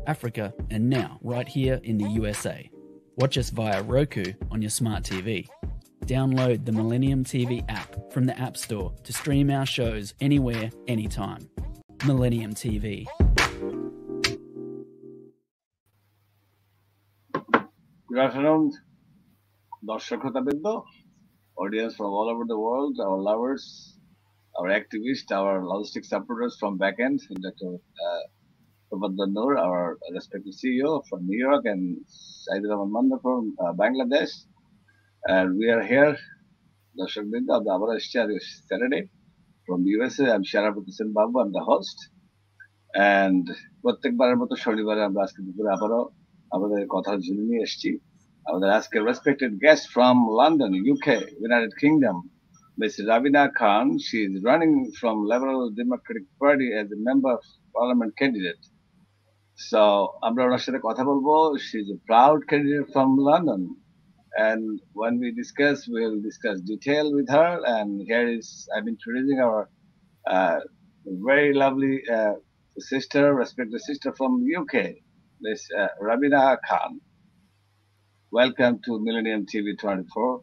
Africa, and now right here in the USA. Watch us via Roku on your smart TV. Download the Millennium TV app from the App Store to stream our shows anywhere, anytime. Millennium TV. Good afternoon, Darshakhotabindu, audience from all over the world, our lovers, our activists, our logistic supporters from backend, Dr. Prabhat Noor, our respected CEO from New York, and Said Rahman Manda from Bangladesh. And we are here, Darshakbindu, of the Abarashya this Saturday from the USA. I'm Sharaf Hussain Babu, I'm the host. And প্রত্যেকবারের মতো শনিবারে আমরা আজকে দুপুরে আবারও আমাদের কথা ঝুলি নিয়ে এসেছি আমাদের আজকে respected guest from London, UK, United Kingdom, Ms. Rabina Khan. She is running from Liberal Democratic Party as a member of parliament candidate. So আমরা ওনার সাথে কথা বলবো. She's a proud candidate from London, and when we discuss, we'll discuss detail with her. And here is I'm introducing our very lovely sister, respected sister from UK, Ms. Rabina Khan. Welcome to Millennium TV 24,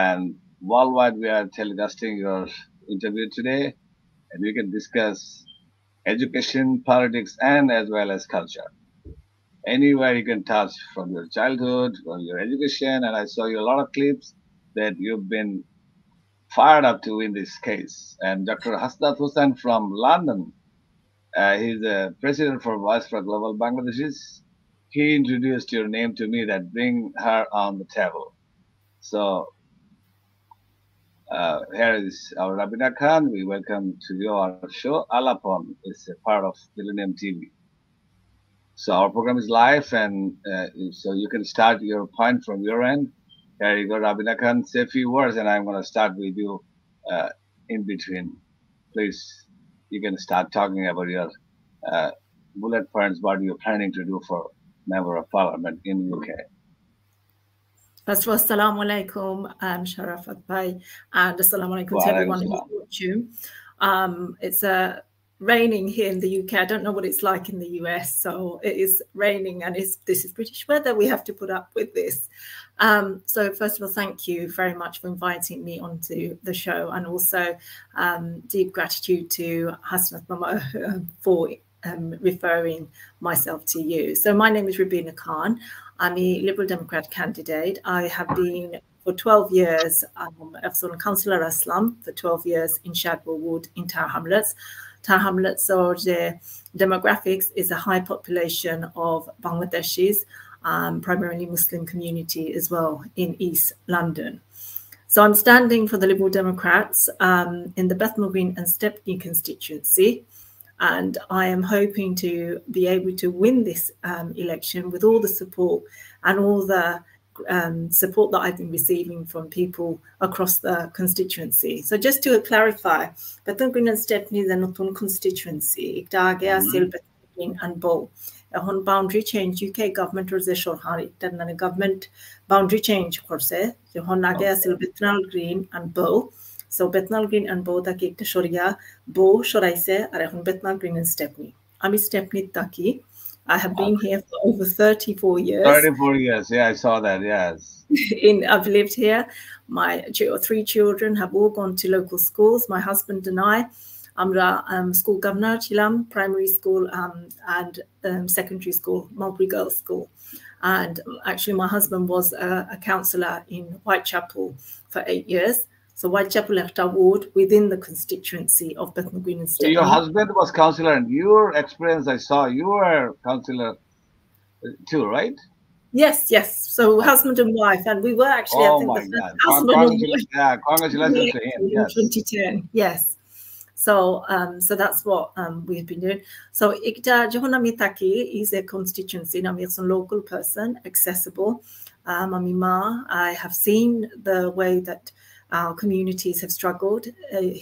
and worldwide we are telecasting your interview today, and we can discuss education, politics, and as well as culture. Anywhere you can touch from your childhood, from your education, and I saw you a lot of clips that you've been fired up to win this case. And Dr. Hasnat Hussain from London, he's the president for Voice for Global Bangladeshis. He introduced your name to me that bring her on the table. So here is our Rabina Khan. We welcome to your show. Alapon is a part of Millennium TV. So our program is live, and so you can start your point from your end. Here you go, Rabina Khan. Say a few words, and I'm going to start with you in between. Please, you can start talking about your bullet points, what you're planning to do for Member of Parliament in the UK. First of all, assalamu alaikum, Sharafat Bhai, and assalamu alaikum to everyone who's watching. It's raining here in the UK. I don't know what it's like in the US, so it is raining, and this is British weather. We have to put up with this. So first of all, thank you very much for inviting me onto the show, and also deep gratitude to Hasnat Mama for referring myself to you. So my name is Rabina Khan. I'm a Liberal Democrat candidate. I have been for 12 years Councillor Aslam for 12 years in Shadwell Wood in Tower Hamlets. Tower Hamlets, or the demographics, is a high population of Bangladeshis, primarily Muslim community as well in East London. So I'm standing for the Liberal Democrats in the Bethnal Green and Stepney constituency. And I am hoping to be able to win this election with all the support and all the support that I've been receiving from people across the constituency. So just to clarify, Bethnal Green and Stepney is a নতুন constituency. একটা আগে আছিল Bethnal Green and Bow. এখন boundary change UK government or যে সরকার এটা মানে government boundary change করছে যখন আগে আছিল Bethnal Green and Bow. So Bethnal Green and Bow taki ekta shoria Bow shoraise ar ekhon Bethnal Green and Stepney. Ami Stepney taki. I have been here for over 34 years. 34 years, yeah, I saw that, yes. I've lived here. My 3 children have all gone to local schools. My husband and I, আমরা school governor ছিলাম, primary school and secondary school, Mulberry Girls School. And actually my husband was a councillor in Whitechapel for 8 years. So Whitechapel Lecter Ward within the constituency of Bethnal Green and Stepney. So your husband was councillor, and your experience, I saw you were councillor too, right? Yes. So husband and wife, and we were actually, oh I think, my the God. husband and wife. Yeah, congratulations to him. In Yes. 2010, yes. So that's what we've been doing. So Ikta Johonami Taki is a constituency. I'm a local person, accessible. Mamima, I have seen the way that our communities have struggled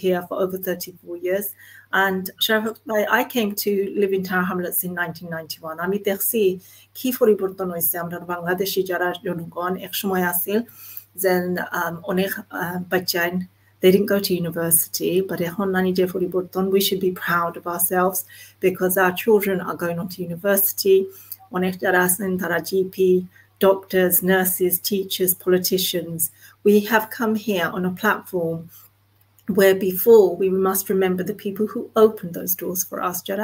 here for over 34 years. And I came to live in Tower Hamlets in 1991. আমি দেখছি কি পরিবর্তন হয়েছে আমরা বাংলাদেশি যারা জনগণ এক সময় আছিল যেন অনেক বাচ্চান They didn't go to university, but we should be proud of ourselves because our children are going on to university. GP, doctors, nurses, teachers, politicians. We have come here on a platform where before we must remember the people who opened those doors for us. When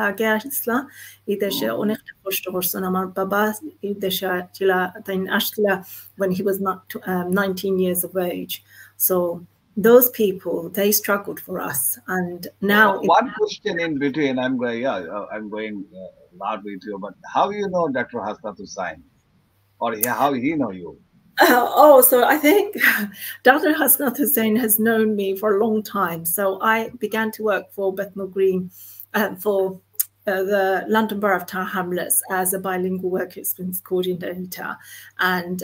he was not 19 years of age. So those people, they struggled for us. And now one question in between, I'm going loud with you, but how you know Dr. Hasnat Hussain? Or how he know you? So I think Dr. Hasnat Hussain has known me for a long time. So I began to work for Bethnal Green for the London Borough of Tower Hamlets as a bilingual work experience coordinator. And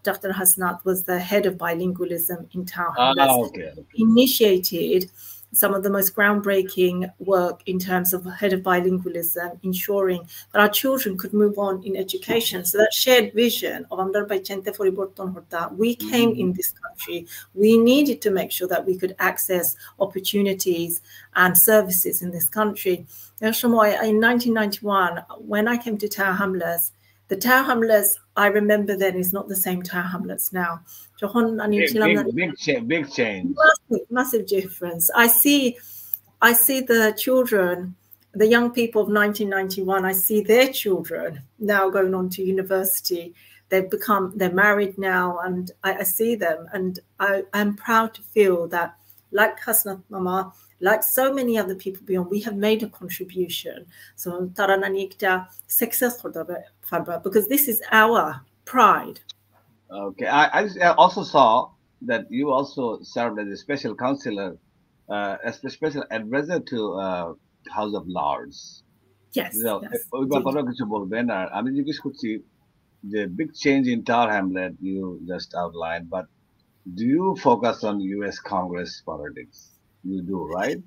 Dr. Hasnat was the head of bilingualism in Tower Hamlets. Okay. Initiated some of the most groundbreaking work in terms of head of bilingualism, ensuring that our children could move on in education. So that shared vision of we came in this country, we needed to make sure that we could access opportunities and services in this country. In 1991, when I came to Tower Hamlets, the Tower Hamlets I remember then is not the same Tower Hamlets now. Big change. Massive difference. I see the children, the young people of 1991, I see their children now going on to university. They're married now, and I see them, and I'm proud to feel that, like Hasnat Mama, like so many other people beyond, we have made a contribution. So success because this is our pride. Okay, I also saw that you also served as a special counselor, as a special advisor to House of Lords. Yes. The big change in Tower Hamlet you just outlined, but do you focus on U.S. Congress politics? You do, right?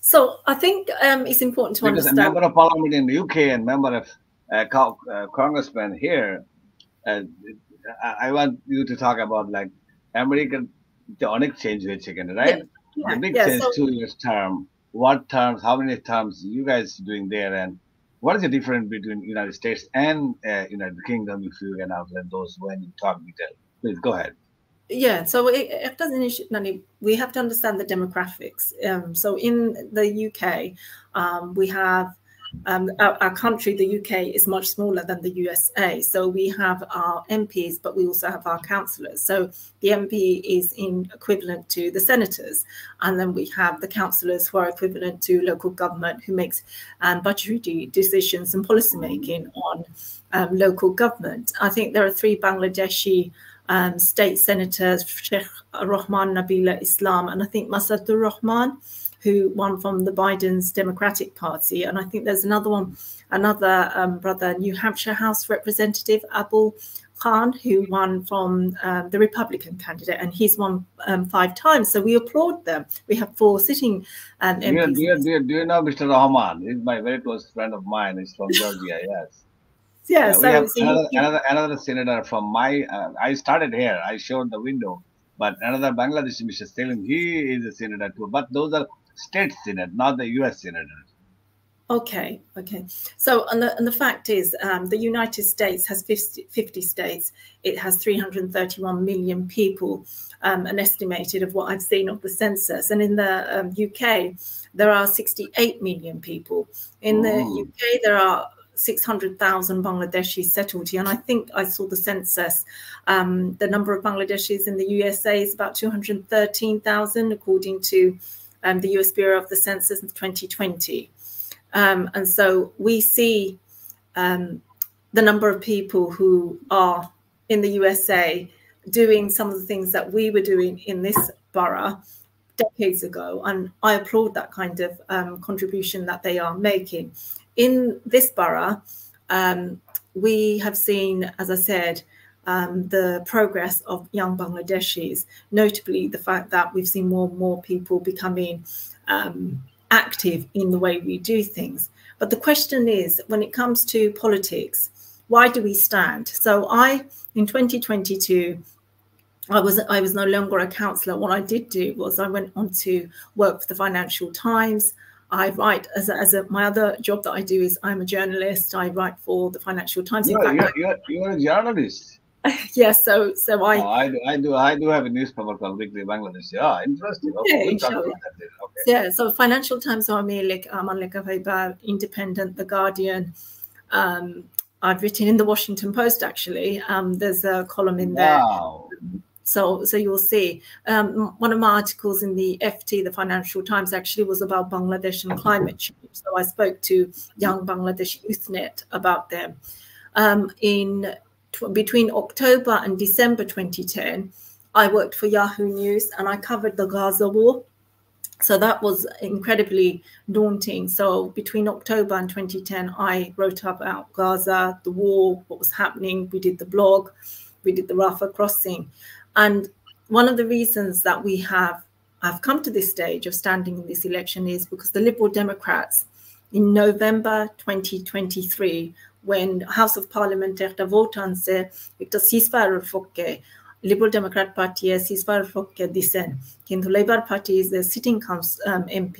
So I think it's important to understand. Because a member of parliament in the UK and member of congressman here, I want you to talk about like American tonic change with chicken, right? Yeah. The big change, 2 years term. What terms? How many terms you guys doing there? And what is the difference between United States and United Kingdom? If you can outline those when you talk detail, please go ahead. Yeah, so it doesn't. We have to understand the demographics. So in the UK, we have our country. The UK is much smaller than the USA. So we have our MPs, but we also have our councillors. So the MP is equivalent to the senators, and then we have the councillors who are equivalent to local government, who makes budgetary decisions and policy making on local government. I think there are 3 Bangladeshi state senators, Sheikh Rahman Nabila Islam, and I think Masadur Rahman, who won from the Biden's Democratic Party. And I think there's another brother, New Hampshire House Representative Abul Khan, who won from the Republican candidate, and he's won 5 times. So we applaud them. We have 4 sitting MPs. Do you know Mr. Rahman? He's my very close friend of mine. He's from Georgia, yes. Yeah, we have another senator from my. I started here. I showed the window, but another Bangladeshi, Mr. Selim, he is a senator too. But those are state senate, not the U.S. senators. Okay. So, and the fact is, the United States has 50 states. It has 331 million people, an estimated of what I've seen of the census. And in the UK, there are 68 million people. In the UK, there are 600,000 Bangladeshis settled here. And I think I saw the census. The number of Bangladeshis in the USA is about 213,000, according to the US Bureau of the Census in 2020. And so we see the number of people who are in the USA doing some of the things that we were doing in this borough decades ago. And I applaud that kind of contribution that they are making. In this borough, we have seen, as I said, the progress of young Bangladeshis, notably the fact that we've seen more and more people becoming active in the way we do things. But the question is, when it comes to politics, why do we stand? So in 2022, I was no longer a counsellor. What I did do was I went on to work for the Financial Times. I write my other job that I do is I'm a journalist. I write for the Financial Times. You're a journalist. Yes, so I do have a newspaper called Weekly Bangladesh. Yeah, interesting. Okay, yeah, so Financial Times are independent, The Guardian. I've written in the Washington Post actually. There's a column in there. Wow. So you'll see one of my articles in the FT, the Financial Times, actually was about Bangladesh and climate change. So I spoke to Young Bangladesh YouthNet about them. Between October and December 2010, I worked for Yahoo News and I covered the Gaza war. So that was incredibly daunting. So between October and 2010, I wrote about Gaza, the war, what was happening. We did the blog, we did the Rafah crossing. And one of the reasons that I've come to this stage of standing in this election is because the Liberal Democrats in November 2023, when House of Parliament একটা vote আনছে একটা ceasefire পক্ষে Liberal Democrat Party ceasefire পক্ষে দিছেন কিন্তু Labour Party is the sitting MP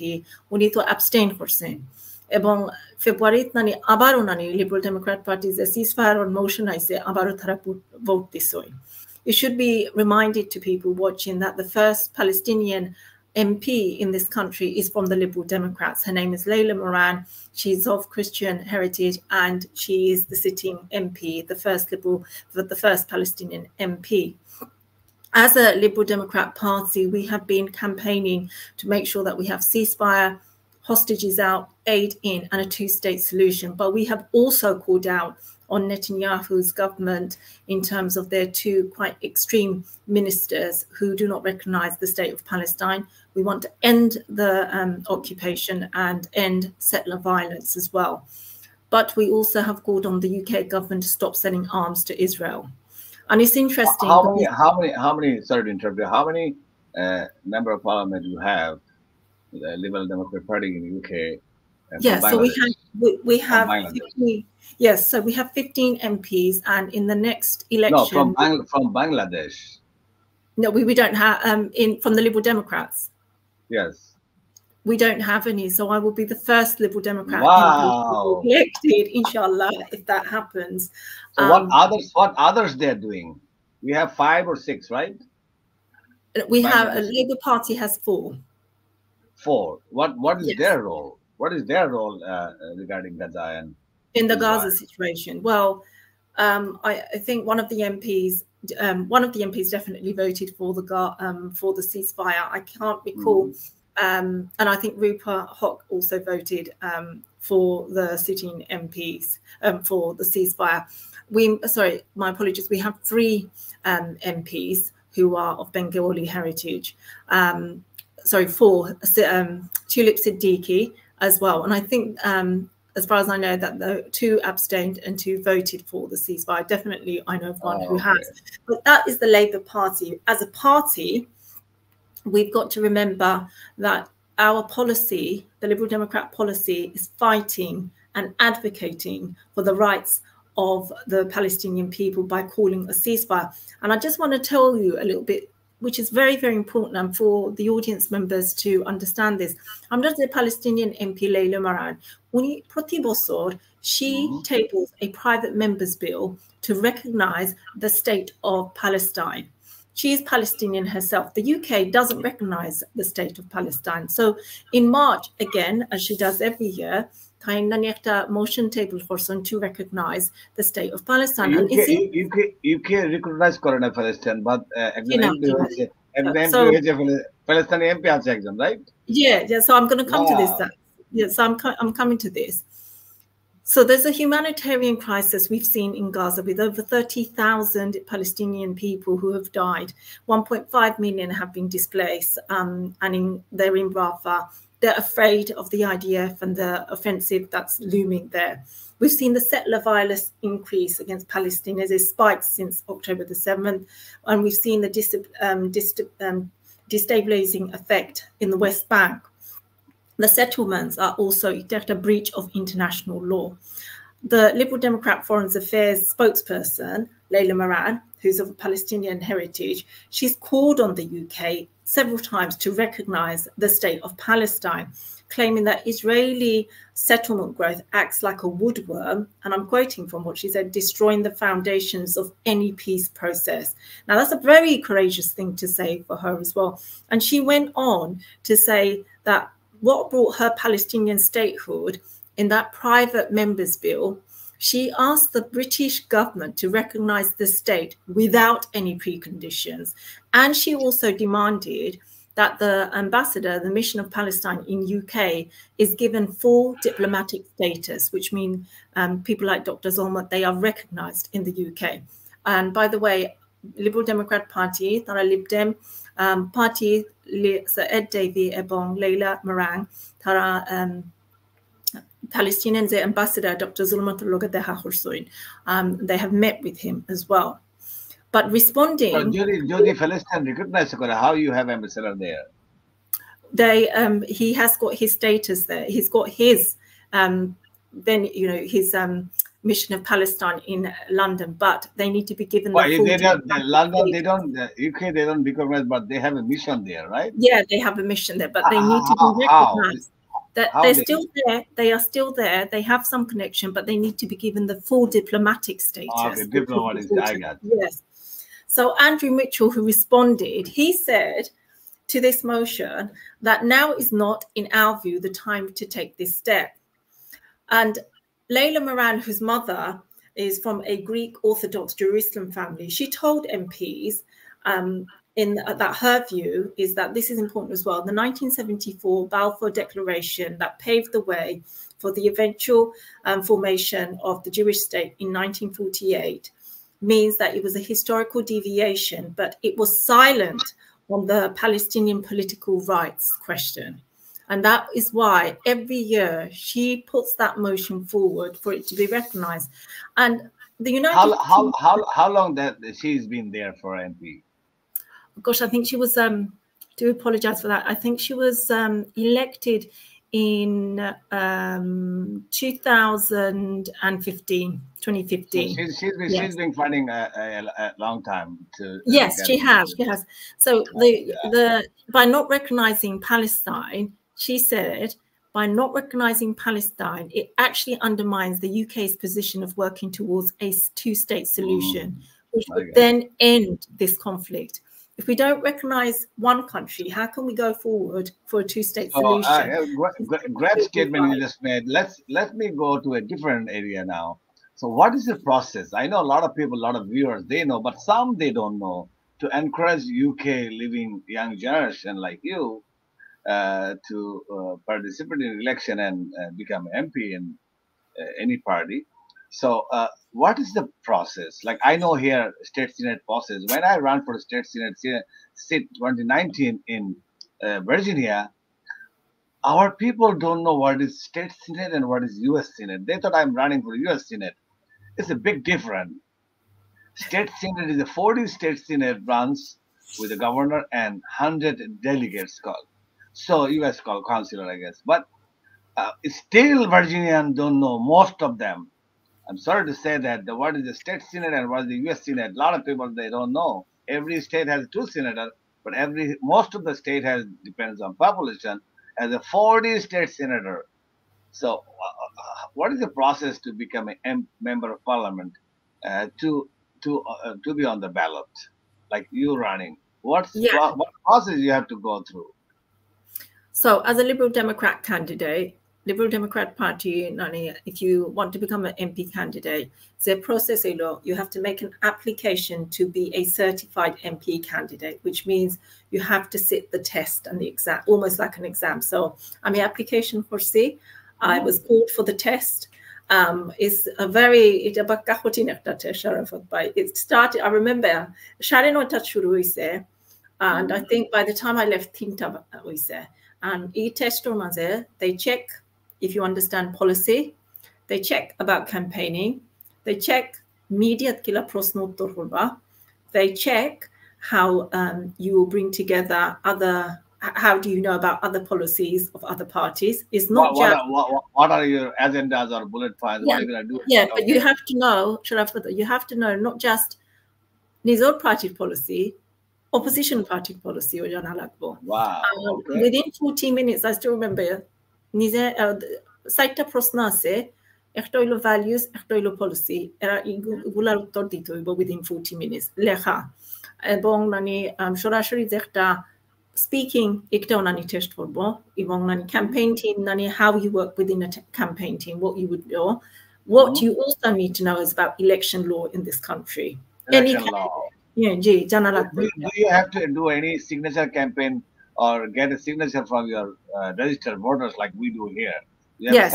উনি তো abstain করছেন এবং ফেব্রুয়ারিতে নানি আবারও নানি Liberal Democrat Party যে ceasefire on motion আইছে আবারও তারা vote দিছই. It should be reminded to people watching that the first Palestinian MP in this country is from the Liberal Democrats. Her name is Layla Moran. She's of Christian heritage and she is the sitting MP, the first Palestinian MP. As a Liberal Democrat Party, we have been campaigning to make sure that we have ceasefire, hostages out, aid in, and a two-state solution. But we have also called out on Netanyahu's government in terms of their two quite extreme ministers who do not recognize the state of Palestine. We want to end the occupation and end settler violence as well. But we also have called on the UK government to stop selling arms to Israel. And it's interesting. How many, sorry to interrupt you, how many member of parliament you have, the Liberal Democrat Party in the UK? Yes, so we have 15, yes, so we have 15 MPs, and in the next election, no, from Bangladesh. No, we don't have from the Liberal Democrats. Yes, we don't have any. So I will be the first Liberal Democrat wow. elected, inshallah, if that happens. So what others they're doing? We have 5 or 6, right? We have a Labour Party has 4. 4. What is their role? What is their role regarding Gaza and in the Gaza situation? Well, I think one of the MPs definitely voted for the ceasefire. I can't recall, and I think Rupa Hock also voted for the sitting MPs for the ceasefire. Sorry, my apologies. We have 3 MPs who are of Bengali heritage. 4, Tulip Siddiqui as well. And I think, as far as I know, that the 2 abstained and 2 voted for the ceasefire. Definitely, I know of one who has. But that is the Labour Party. As a party, we've got to remember that our policy, the Liberal Democrat policy, is fighting and advocating for the rights of the Palestinian people by calling a ceasefire. And I just want to tell you a little bit, which is very, very important, and for the audience members to understand this. Under the Palestinian MP Layla Moran, proti bochor, she tables a private member's bill to recognize the state of Palestine. She is Palestinian herself. The UK doesn't recognize the state of Palestine. So in March, again, as she does every year, motion table person to recognize the state of Palestine. UK recognize Palestine, but Palestinian MP আছে একজন, right? Yeah. So I'm going to come to this. Yeah, so I'm coming to this. So there's a humanitarian crisis we've seen in Gaza with over 30,000 Palestinian people who have died. 1.5 million have been displaced, and they're in Rafah. They're afraid of the IDF and the offensive that's looming there. We've seen the settler violence increase against Palestinians. It's spiked since October the 7th. And we've seen the destabilizing effect in the West Bank. The settlements are also a breach of international law. the Liberal Democrat Foreign Affairs spokesperson, Layla Moran, who's of Palestinian heritage, she's called on the UK several times to recognize the state of Palestine, claiming that Israeli settlement growth acts like a woodworm, and I'm quoting from what she said, destroying the foundations of any peace process. Now, that's a very courageous thing to say for her as well. And she went on to say that what brought her Palestinian statehood in that private members bill, she asked the British government to recognize the state without any preconditions. And she also demanded that the ambassador, the mission of Palestine in UK, is given full diplomatic status, which means people like Dr. Zolmot, they are recognized in the UK. And by the way, Liberal Democrat Party, Tara Lib Dem, Party, Ed Davey, Ebong, Layla Moran, Tara Palestinian ambassador, Dr. Zulmat al-Loga, they have met with him as well. But responding, Jodi Palestine recognize how you have ambassador there. He has got his status there. He's got his his mission of Palestine in London, but they need to be given the full London, they don't, UK, they don't recognize, but they have a mission there, right? Yeah, they have a mission there, but they need to be recognized. They're still there. They are still there. They have some connection, but they need to be given the full diplomatic status. Okay, diplomatic, I got it. Yes. So Andrew Mitchell, who responded, he said to this motion that now is not, in our view, the time to take this step. And Layla Moran, whose mother is from a Greek Orthodox Jerusalem family, she told MPs that her view is that this is important as well. The 1974 Balfour Declaration that paved the way for the eventual formation of the Jewish state in 1948 means that it was a historical deviation, but it was silent on the Palestinian political rights question. And that is why every year she puts that motion forward for it to be recognized. And the United how long that she's been there for MP? Gosh, I think she was, do apologize for that. I think she was elected in 2015. So she's been fighting a long time to. Yes, she has. So by not recognizing Palestine, she said, by not recognizing Palestine, it actually undermines the UK's position of working towards a two-state solution, which would then end this conflict. If we don't recognize one country, how can we go forward for a two-state solution? Great statement you just made. Let me go to a different area now. So what is the process? I know a lot of people, a lot of viewers, they know, but some they don't know. To encourage UK living young generation like you to participate in election and become MP in any party. So what is the process? Like I know here state senate process. When I ran for the state senate seat 2019 in Virginia, our people don't know what is state senate and what is US senate. They thought I'm running for US senate. It's a big difference. State senate is a 40 state senate runs with the governor and 100 delegates called. So US called councilor, I guess. But still Virginians don't know, most of them. I'm sorry to say that what is the state senate and what is the US senate. A lot of people, they don't know. Every state has 2 senators, but most of the state depends on population, has a 40 state senator. So what is the process to become a member of parliament to be on the ballot, like you running? What process you have to go through? So as a Liberal Democrat candidate, Liberal Democrat Party, if you want to become an MP candidate, the process you have to make an application to be a certified MP candidate, which means you have to sit the test and the exam, almost like an exam. So I'm the application for C. I was called for the test. It's a very, it started, I remember, and I think by the time I left Tinta, and e-test they check if you understand policy, they check about campaigning, they check media, they check how you will bring together how do you know about other policies of other parties? It's not what are your agendas or bullet points? Yeah, what are you going to do? Yeah, but you have to know, you have to know not just Nizor party policy, opposition party policy or Wow. Okay. Within 40 minutes, I still remember সাইটটা প্রশ্ন আছে, একটা হইলো values, একটা হইলো policy, এরা এগুলার উত্তর দিতে হইব উইদিন 40 মিনিটস লেখা, এবং মানে সরাসরি যে একটা স্পিকিং একটাও নানি টেস্ট করবো, এবং নানি ক্যাম্পেইন টিম নানি how you work within a campaign team, what you would know. What you also need to know is about election law in this country. Election law. Yeah, do you have to do any signature campaign or get a signature from your registered voters like we do here? Yeah,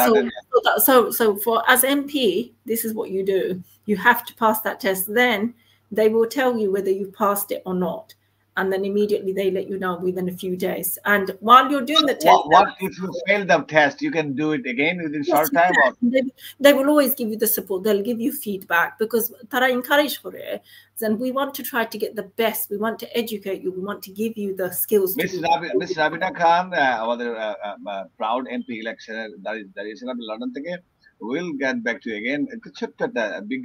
so for as MP, this is what you do. You have to pass that test. Then they will tell you whether you passed it or not. And then immediately they let you know within a few days. And while you're doing the test... What if you fail the test? You can do it again within short time? Or? They will always give you the support. They'll give you feedback because tara encourage for it. And we want to try to get the best. We want to educate you. We want to give you the skills. Ms. Rabina Khan, our proud MP election, that is in London. We'll get back to you again. Big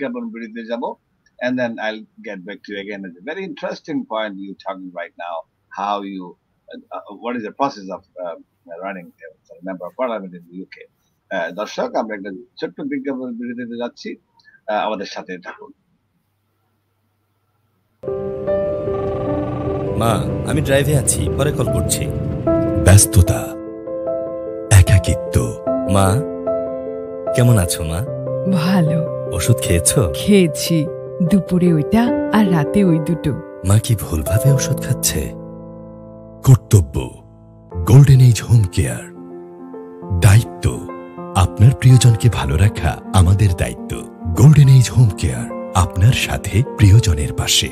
and then I'll get back to you again. It's a very interesting point you're talking right now. How you, what is the process of running as a member of parliament in the UK? দর্শক, আমরা একটা ছোট্ট বিজ্ঞাপন বিরতিতে যাচ্ছি, আমাদের সাথে থাকুন। মা, আমি ড্রাইভে আছি, পরে কল করছি। ব্যস্ততা, একাকিত্ব। মা, কেমন আছো মা? ভালো। ওষুধ খেয়েছো? খেয়েছি, দুপুরে ওইটা আর রাতে ওই দুটো। মা কি ভুলভাবে ওষুধ খাচ্ছে? কর্তব্য, গোল্ডেন এজ হোম কেয়ার। দায়িত্ব, আপনার প্রিয়জনকে ভালো রাখা আমাদের দায়িত্ব। গোল্ডেন এজ হোম কেয়ার, আপনার সাথে প্রিয়জনের পাশে।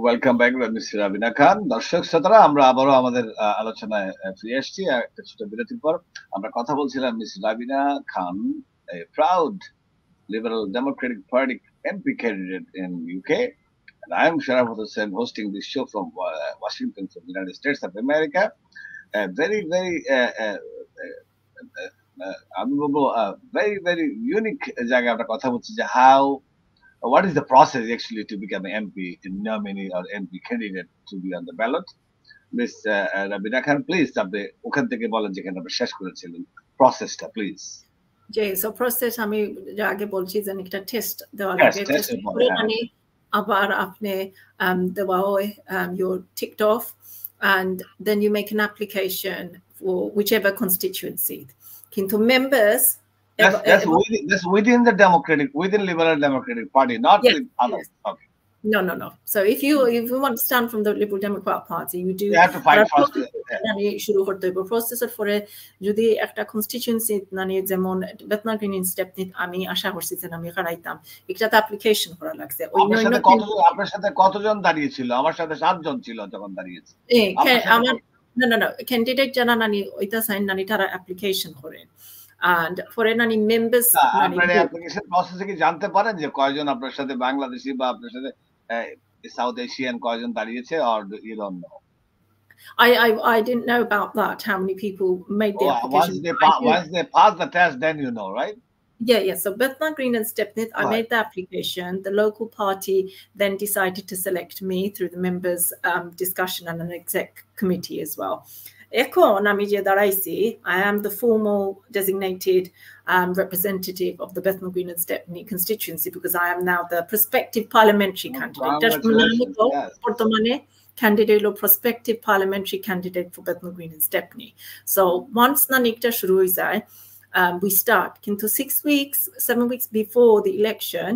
ওয়েলকাম ব্যাক মিস রাবিনা খান। দর্শক শ্রোতারা, আমরা আবারও আমাদের আলোচনায় ফিরে এসেছি একটা ছোট বিরতির পর। আমরা কথা বলছিলাম miss Rabina Khan, a proud Liberal Democratic Party MP candidate in UK, and I am Sharafat Hussain hosting this show from Washington, from the United States of America. Very very unique জায়গায় আমরা কথা বলছি যে what is the process actually to become an MP nominee or MP candidate to be on the ballot? Miss Rabina Khan, please আপনি ওখান থেকে বলেন যেখানে আপনি শেষ করেছিলেন প্রসেসটা, প্লিজ। So process আমি আগে বলছি যে একটা টেস্ট দেওয়া লাগে, টেস্ট করে মানে আবার আপনি দেওয়া হয়, you're ticked off, and then you make an application for whichever constituency. Kintu members that's within the Liberal Democratic Party, not with others. Yes. Okay. No. So if you want to stand from the Liberal Democrat Party, you have to fight first. শুরু করতে হবে প্রসেসের পরে। যদি একটা constituency মানে যেমন বেতনার green Stepney আমি আশা করছি যে আমি হারাইতাম, একটাতে অ্যাপ্লিকেশন করা লাগছে। আপনার সাথে কতজন দাঁড়িয়েছিল? আমার সাথে 7 জন ছিল যখন দাঁড়িয়েছে। আমার না ক্যান্ডিডেট যারা নানি ওইটা সাইন নানি তারা অ্যাপ্লিকেশন করেন, and for any members আপনার অ্যাপ্লিকেশন প্রসেসে কি জানতে পারেন যে কয়জন আপনার সাথে বাংলাদেশি বা আপনার সাথে সাউথ এশিয়ান কয়জন দাঁড়িয়েছে, or you don't know? I didn't know about that, how many people made the application. Once they pass the test, then you know, right? Yeah. So Bethnal Green and Stepney, I made the application. The local party then decided to select me through the members' discussion and an exec committee as well. I am the formal designated representative of the Bethnal Green and Stepney constituency because I am now the prospective parliamentary candidate. Candidate or prospective parliamentary candidate for Bethnal Green and Stepney. So once nanikta shuru hoye jay, we start. Kintu 7 weeks before the election,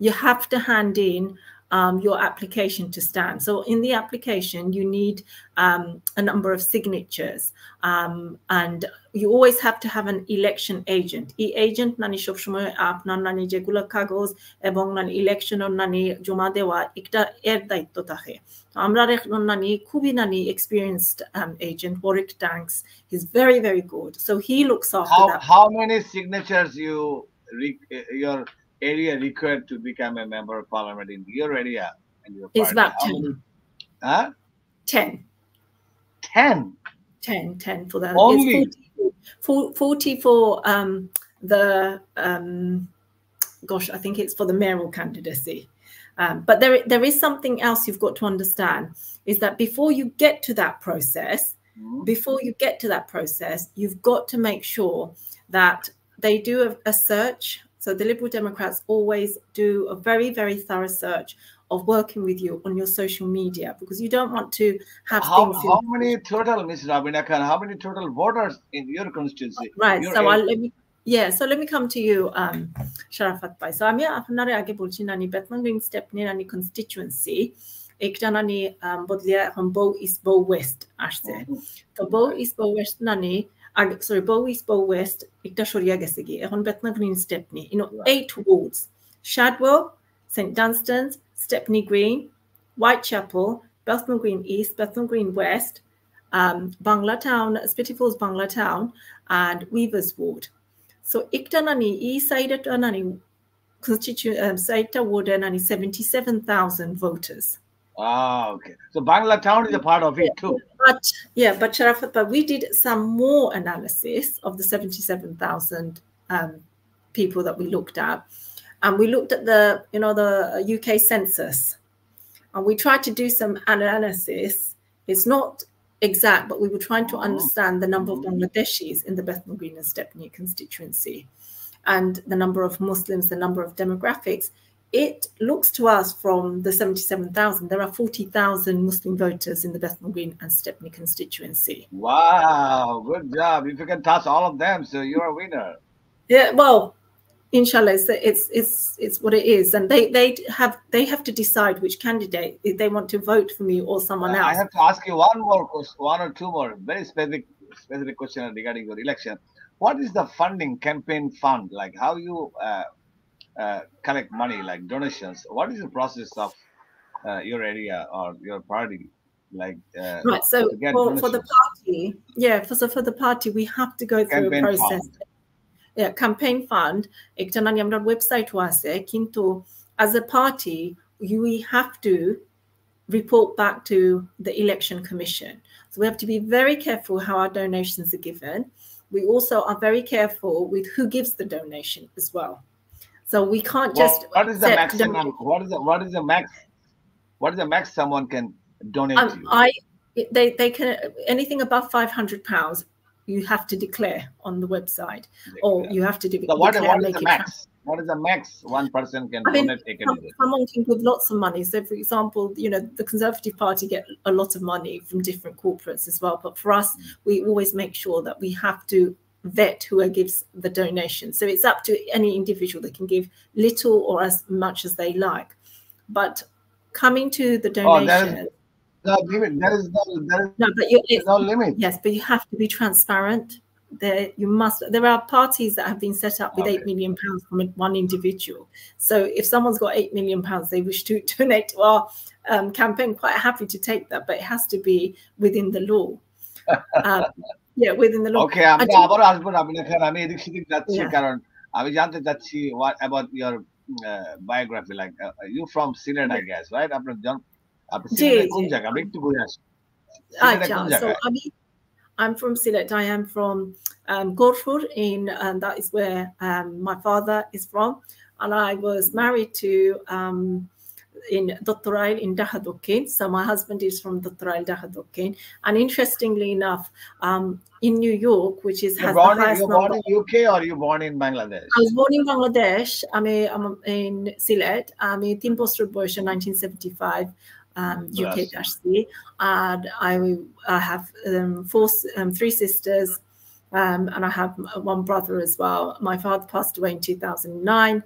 you have to hand in your application to stand. So in the application, you need a number of signatures, and you always have to have an election agent. Agent nani shob shomoy apnar nani jegulo kagoz ebong nani election or nani joma dewa ekta er daitto thake. Amra rekhon nani khubi nani experienced agent Warwick Tanks. He's very good. So he looks after that. How many signatures your area required to become a member of parliament in your area and your party? It's about 10. 10. 10? 10 for the only 40 for the gosh, I think it's for the mayoral candidacy. But there is something else you've got to understand, is that before you get to that process, you've got to make sure that they do a search. So the Liberal Democrats always do a very, very thorough search of working with you on your social media, because you don't want to have things. How many total, Ms. Rabina Khan, how many total voters in your constituency? Right. So let me come to you, Sharafat Bhai. So আমি আপনারে আগে বলছি নানি বেতন green step নিয়ে নানি constituency একটা নানি বদলিয়া এখন বউ ইস্ট বউ ওয়েস্ট আসছে। তো বউ ইস্ট বউ ওয়েস্ট নানি বউ ইস্ট বউ ওয়েস্ট একটা সরিয়া গেছে কি এখন বেতন গ্রিন স্টেপ নিয়ে 8 wards: Shadwell, St Dunstan's, Stepney Green, Whitechapel, Bethnal Green East, Bethnal Green West, Bangla Town, Spitalfields Bangla Town, and Weavers Ward. So ikta nani e side nani constituent side ward nani 77,000 voters. Okay. So Bangla Town is a part of it too. But Sharafat, but we did some more analysis of the 77,000 people that we looked at. And we looked at the UK census, and we tried to do some analysis. It's not exact, but we were trying to understand the number of Bangladeshis in the Bethnal Green and Stepney constituency, and the number of Muslims, the number of demographics. It looks to us from the 77,000, there are 40,000 Muslim voters in the Bethnal Green and Stepney constituency. Wow, good job. If you can touch all of them, so you're a winner. Yeah, well, inshallah, it's what it is, and they have to decide which candidate if they want to vote for me or someone else. I have to ask you one more question, one or two more very specific question regarding your election. What is the funding, campaign fund, like how you collect money, like donations? What is the process of your area or your party, like right? So for the party, for the party, we have to go through campaign a process. Fund. Yeah, campaign fund. Ekta nani amra website আছে, কিন্তু as a party we have to report back to the election commission. So we have to be very careful how our donations are given. We also are very careful with who gives the donation as well. So we can't just. What is the maximum? What is the max someone can donate to you? They can anything above £500. You have to declare on the website, or you have to do. So what is the max? What is the max one person can donate? Someone can give lots of money. So, for example, the Conservative Party get a lot of money from different corporates as well. But for us, we always make sure that we have to vet who gives the donation. So it's up to any individual that can give little or as much as they like. But coming to the donation. There is no limit. Yes, but you have to be transparent. There are parties that have been set up with £8 million from one individual. So if someone's got £8 million they wish to donate to our campaign, quite happy to take that, but it has to be within the law. Within the law. Okay, আমরা আবারো আসবো রাবিনা খান, আমি এদিক সেদিক যাচ্ছি কারণ আমি জানতে চাচ্ছি what about your biography, like you from Silet, I guess, right? কোন জায়গা আমি একটু ঘুরে আসি। So I'm from Silet. I am from Gorfur and that is where my father is from, and I was married to in Dottorail in Dahadokin. So my husband is from Dottorail, Dahadokin. And interestingly enough, in New York, which is has the highest number. Born in UK or you born in Bangladesh? I was born in Bangladesh. I'm in Silet. I'm in 3 বছর বয়সে 1975. UK-C, and I have 3 sisters, and I have one brother as well. My father passed away in 2009.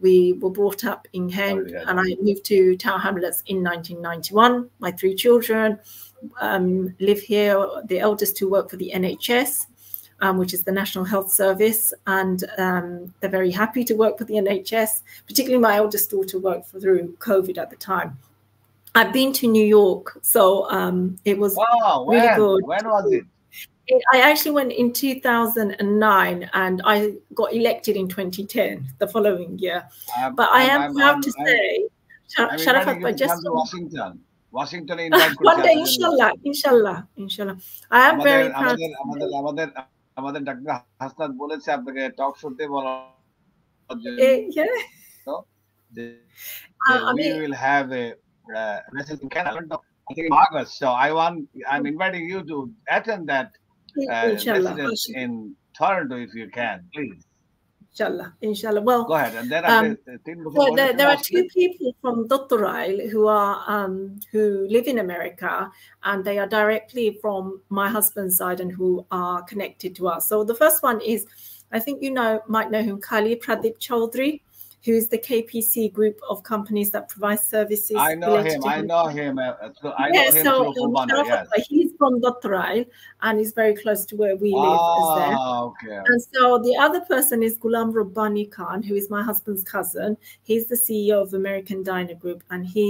We were brought up in Kent, and I moved to Tower Hamlets in 1991. My 3 children live here. The eldest who work for the NHS, which is the National Health Service, and they're very happy to work for the NHS. Particularly my eldest daughter worked through COVID at the time. I've been to New York, so it was really good. When was it? I actually went in 2009, and I got elected in 2010, the following year. But I am proud to say, Sharafat, but just to Washington. Washington invite one day, inshallah. I am very proud. আমাদের doctor Hasnat বলেছে আপনাকে টক শোতে বলার জন্য we will have a wrestling calendar in August, so I'm inviting you to attend that residence in Toronto if you can, please. Inshallah. Well, go ahead. And then there are two people from Dottorail who live in America, and they are directly from my husband's side and who are connected to us. So the first one is, I think might know him, Kali Pradeep Chaudhry, who is the KPC group of companies that provide services. I know him. I know him through Fubana, yes. He's from Dottorail, and he's very close to where we live. There. Okay. And so the other person is Ghulam Rabbani Khan, who is my husband's cousin. He's the CEO of American Diner Group, and he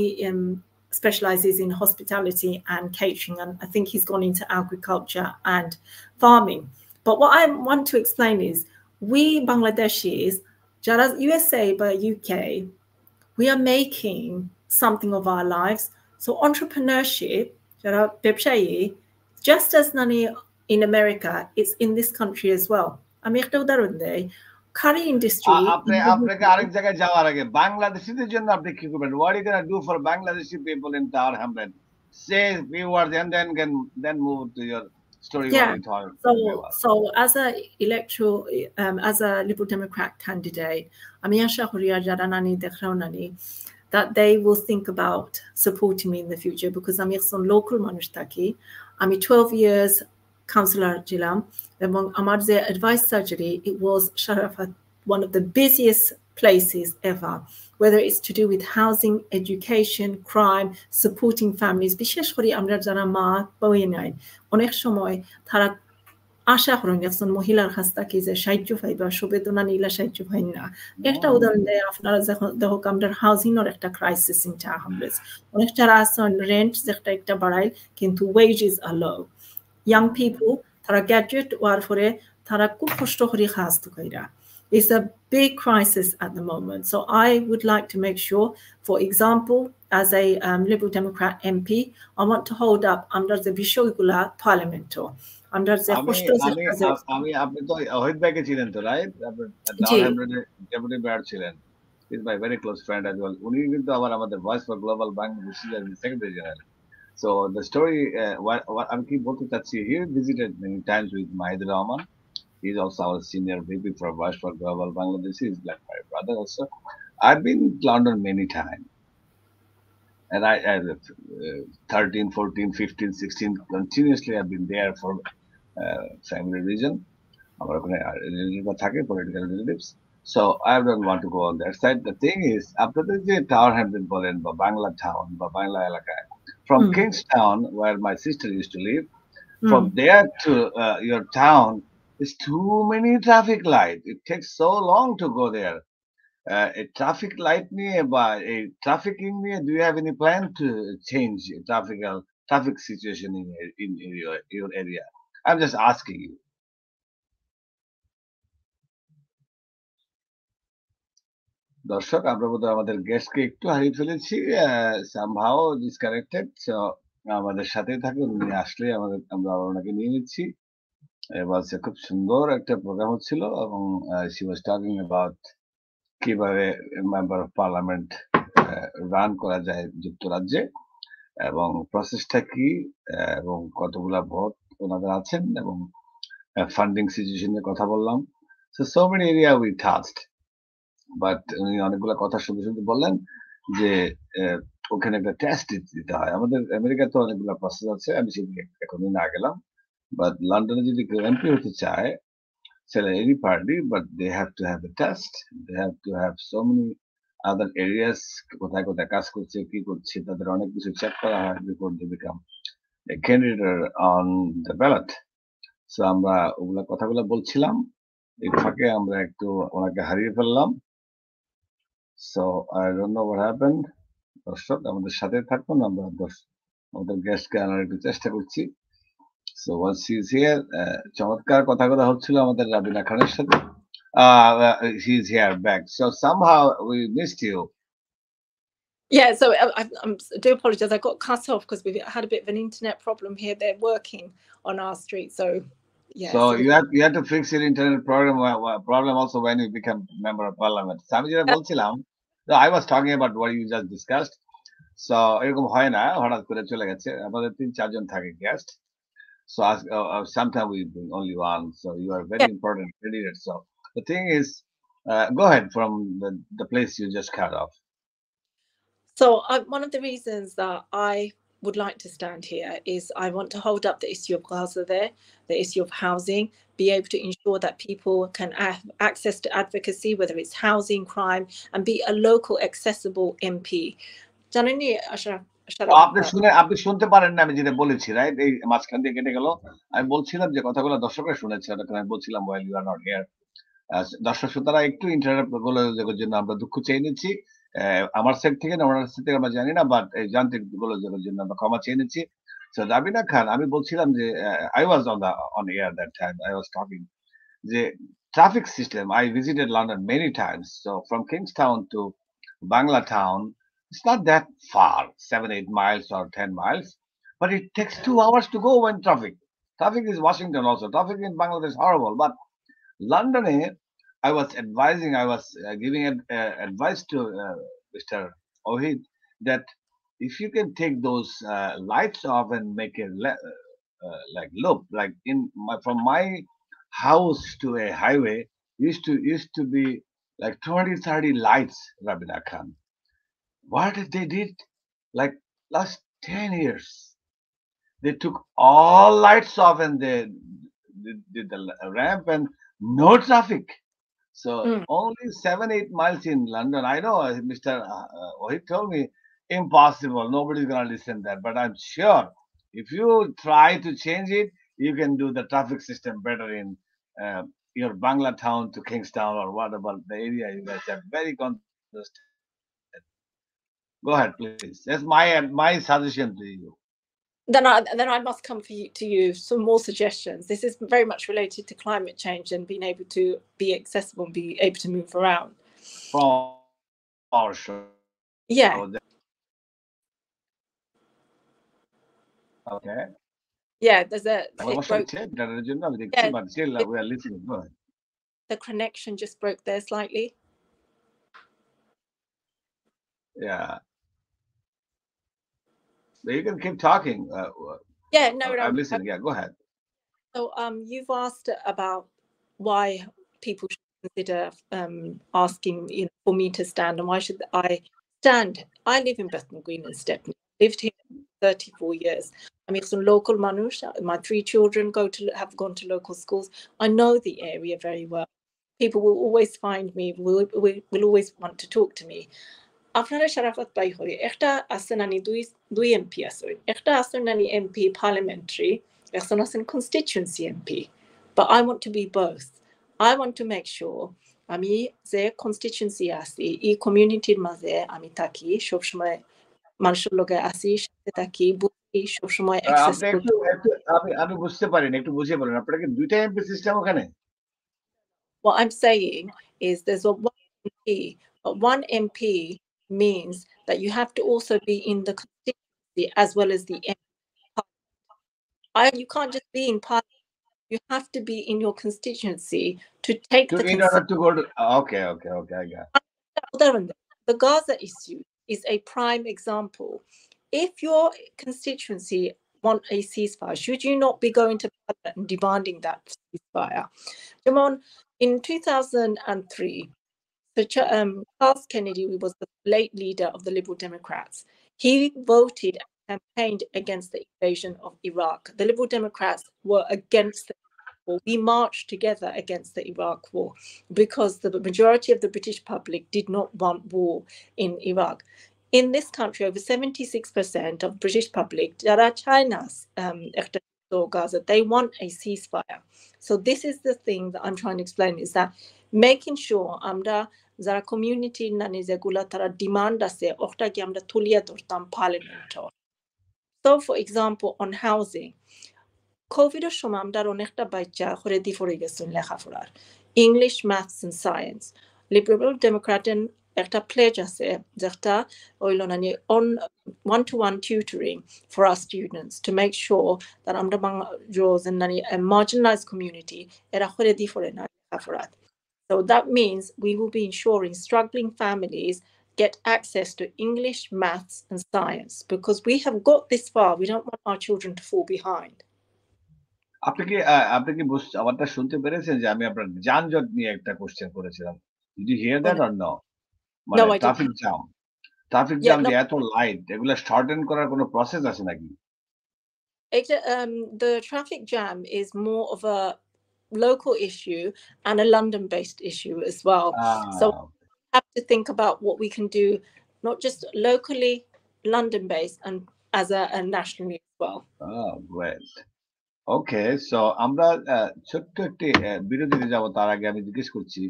specializes in hospitality and catering. And I think he's gone into agriculture and farming. But what I want to explain is, we Bangladeshis, USA by UK, we are making something of our lives. So entrepreneurship, just as nani in America, it's in this country as well. Curry industry. What are you going to do for Bangladeshi people in Tower Hamlet? Say a few words and then move to your story. Yeah. So as a Liberal Democrat candidate, that they will think about supporting me in the future, because I'm a local manush taki. I'm 12 years councillor jilam, এবং আমার যে advice surgery, it was Sharafat, one of the busiest places ever, whether it's to do with housing, education, crime, supporting families. বিশেষ করে আমরা যারা মা বই নাই অনেক সময় তারা আশা করেন একজন মহিলার কাছ থেকে যে সাহায্য পাইবা, সুবেদনা নিলা সাহায্য পাই না। একটা উদাহরণ দেয়, আপনারা যখন দেখো আমাদের হাউজিং এর একটা ক্রাইসিস ইন টাওয়ার হ্যামলেটস, অনেক যারা আছেন রেন্ট যেটা একটা বাড়াই কিন্তু ওয়েজেস আর লো। ইয়াং পিপল তারা গ্র্যাজুয়েট হওয়ার পরে তারা খুব কষ্ট করে কাজ কইরা। It's a big crisis at the moment. So I would like to make sure, for example, as a Liberal Democrat MP, I want to hold up under the Vishoigula Parliament. Under the He's my very close friend as well. Voice for Global Bank Secretary General. So the story, what I'm keep working that he visited many times with Mahidur Rahman. He's also our senior VP for Voice for Global Bangladesh. He's like my brother also. I've been to London many times. And I 13, 14, 15, 16, continuously I've been there for family reason. Political relatives. So I don't want to go on that side. The thing is, after the Tower Hamlet Bolen, Bangla Town, Bangla Elaka, from Kingstown, where my sister used to live, from there to your town, there's too many traffic lights. It takes so long to go there. A traffic light nearby, a trafficking near. Do you have any plan to change traffic situation in your area? I'm just asking you. দর্শক, আমরা বোধহয় আমাদের গেস্টকে একটু হারিয়ে ফেলেছি, somehow disconnected. So আমাদের সাথেই থাকুন, উনি আসলে আমরা ওনাকে নিয়ে নিচ্ছি। বলছে খুব সুন্দর একটা প্রোগ্রাম হচ্ছিল, এবং শি ওয়াজ টকিং অ্যাবাউট কিভাবে মেম্বার অফ পার্লামেন্ট রান করা যায় যুক্তরাজ্যে, এবং প্রসেসটা কি, এবং কতগুলা ভোট ওনাদের আছেন, এবং ফান্ডিং সিচুয়েশন নিয়ে কথা বললাম। So many area we touched, but উনি অনেকগুলো কথা শুনতে বললেন যে ওখানে একটা টেস্ট দিতে হয়। আমাদের আমেরিকাতে অনেকগুলো প্রসেস আছে, আমি সেদিকে এখনই না গেলাম। বাট লন্ডনে যদি কেউ এমপি হতে চায়, সেটা any party, but they have to have a test, they have to have so many other areas, কোথায় কোথায় কাজ করছে, কি করছে, তাদের অনেক কিছু চেক করা হয় before they become a candidate on the ballot. So আমরা ওগুলা কথাগুলো বলছিলাম, এই ফাঁকে আমরা একটু ওনাকে হারিয়ে ফেললাম। So I don't know what happened. দর্শক আমাদের সাথে থাকুন, আমরা আমাদের গেস্টকে আনার একটু চেষ্টা করছি। So once he is here, চমৎকার কথা হচ্ছিল আমাদের রাবিনা খানের সাথে। He is here back. So somehow we missed you. Yeah, so I do apologize. I got cut off because we had a bit of an internet problem here. They're working on our street, so yeah. So you have to fix your internet problem also when you become member of parliament. আমি যেটা বলছিলাম, I was talking about what you just discussed. So এরকম হয় না, হঠাৎ করে চলে গেছে। আমাদের 3-4 জন থাকে guest. So sometimes we bring only one. So you are very important candidate. So the thing is, go ahead from the place you just cut off. So one of the reasons that I would like to stand here is I want to hold up the issue of Gaza there, the issue of housing, be able to ensure that people can have access to advocacy, whether it's housing, crime, and be a local accessible MP. জানেননি আপনি শুনতে পারেন না আমি যেটা বলেছি, right? এই মাঝখান দিয়ে কেটে গেল। আমি বলছিলাম যে কথাগুলো দর্শকরা শুনেছে, আমি বলছিলাম while you are not here. দর্শক শ্রোতারা একটু ইন্টারাপ্ট গোলযোগের জন্য আমরা দুঃখ চেয়ে নিচ্ছি। আমার সাইড থেকে না ওনার সাইড থেকে আমরা জানি না, বাট এই যান্ত্রিক গোলযোগের জন্য আমরা ক্ষমা চেয়ে নিচ্ছি। সো রাবিনা খান, আমি বলছিলাম যে I was on air that time. I was talking যে traffic system. I visited London many times. So from Kingstown to Bangla Town, it's not that far, 7-8 miles or 10 miles, but it takes 2 hours to go when traffic. Traffic is Washington also. Traffic in Bangladesh is horrible, but London, I was giving advice to Mr. Ohid that if you can take those lights off and make a like loop, like from my house to a highway used to be like 20-30 lights, Rabina Khan. What they did, like last 10 years, they took all lights off and they did the ramp and no traffic. So only 7-8 miles in London. I know Mr. Ohid told me impossible. Nobody's gonna listen to that. But I'm sure if you try to change it, you can do the traffic system better in your Bangla town to Kingstown or whatever the area you guys have. Very congested. Go ahead, please. That's my suggestion to you. Then I must come to you some more suggestions. This is very much related to climate change and being able to be accessible and be able to move around. For sure. Yeah. Okay. Yeah, there's a we are listening. Go ahead. The connection just broke there slightly. Yeah. You can keep talking. Yeah, no, I'm listening. Yeah, go ahead. So, you've asked about why people should consider asking for me to stand, and why should I stand? I live in Bethnal Green and Stepney. Lived here 34 years. I mean, some local manush. My 3 children have gone to local schools. I know the area very well. People will always find me. Will always want to talk to me. আপনারা শারাফত ভাই হয়ে একটা আছেন আনি দুই MP আছেন, একটা আছেন আনি এমপি পার্লামেন্টারি, এখন আছেন constituency MP, but I want to be both. I want to make sure আমি যে কনস্টিটিউয়েন্সি আছি এই কমিউনিটির মাঝে আমি থাকি, সবসময় মানুষের লগে আসি, সাথে থাকি, বুঝি, সবসময় আমি বুঝতে পারিনি, একটু বুঝিয়ে বলেন। আপনারা কি দুইটা এমপি সিস্টেম ওখানে? What I'm saying is there's one MP, but one MP means that you have to also be in the constituency as well as the MP. You can't just be in parliament. You have to be in your constituency to take in order to go to. Okay, I got it. The Gaza issue is a prime example. If your constituency want a ceasefire, should you not be going to parliament and demanding that ceasefire? Jamon, in 2003, Charles Kennedy was the late leader of the Liberal Democrats. He voted and campaigned against the invasion of Iraq. The Liberal Democrats were against the war. We marched together against the Iraq war because the majority of the British public did not want war in Iraq. In this country, over 76% of British public, China's Gaza, they want a ceasefire. So this is the thing that I'm trying to explain, is that making sure যারা community নানি যেগুলা তারা demand আছে ওটা কি আমরা তুলিয়ে ধরতাম parliament. So for example on housing, কোভিডের সময় আমরা অনেকটা বাচ্চা হরেদি পড়ে গেছেন লেখাপড়ার, English, maths and science. Liberal Democrat and একটা pledge আছে যেটা হইলো নানি on one-to-one tutoring for our students to make sure that আমরা those in a marginalized community era خردي فرنا فرات. So that means we will be ensuring struggling families get access to English, maths, and science because we have got this far. We don't want our children to fall behind. আপনি কি আমারটা শুনতে পেরেছেন যে আমি আপনার যানজট নিয়ে একটা কোশ্চেন করেছিলাম? Did you hear that or no? মানে No, I traffic didn't. Jam. Traffic Yeah, jam no. যে এত লাইট এগুলা শর্টেন করার কোনো প্রসেস আছে নাকি? The traffic jam is more of a local issue and a London-based issue as well. So we have to think about what we can do, not just locally, London-based, and as a nationally as well. Oh, great. Okay, so আমরা ছোট্ট একটি বিরতিতে যাব তার আগে আমি জিজ্ঞেস করছি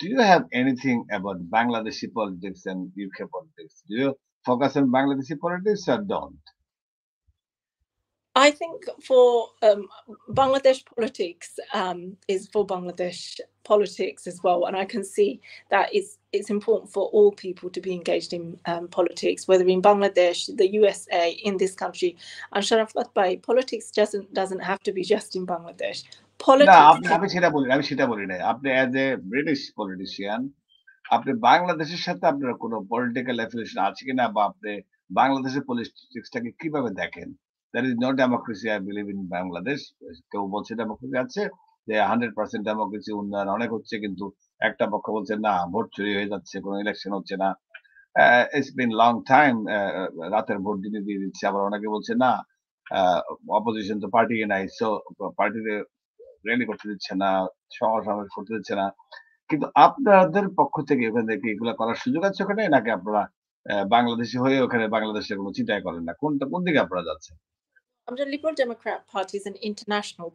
do you have anything about Bangladeshi politics and UK politics? Do you focus on Bangladeshi politics or don't? I think for Bangladesh politics is for Bangladesh politics as well, and I can see that it's important for all people to be engaged in politics, whether in Bangladesh, the USA, in this country. And Sharafat Bhai, politics doesn't have to be just in Bangladesh. না, Politics. আমি সেটা বলি নাই। আপনি as a British politician আপনি বাংলাদেশের সাথে আপনার কোনো পলিটিক্যাল অ্যাফিলিয়েশন আছে কিনা বা আপনি বাংলাদেশের পলিটিক্সটাকে কিভাবে দেখেন? There is no democracy I believe in Bangladesh. কেউ বলছে ডেমোক্রেসি আছে যে 100% ডেমোক্রেসি উন্নয়ন অনেক হচ্ছে কিন্তু একটা পক্ষ বলছে না ভোট চুরি হয়ে যাচ্ছে কোনো ইলেকশন হচ্ছে না ইটস বিন লং টাইম রাতের ভোট দিনে দিয়ে দিচ্ছে আবার অনেকে বলছে না অপোজিশন তো পার্টি নাই সো পার্টিতে র্যালি করতে দিচ্ছে না সমাবেশ করতে দিচ্ছে না কিন্তু আপনাদের পক্ষ থেকে ওখানে থেকে এগুলা করার সুযোগ আছে ওখানে নাকি আপনারা বাংলাদেশি হয়ে ওখানে বাংলাদেশের কোনো চিন্তাই করেন না কোন দিকে আপনারা যাচ্ছেন The Liberal Democrat Party is an international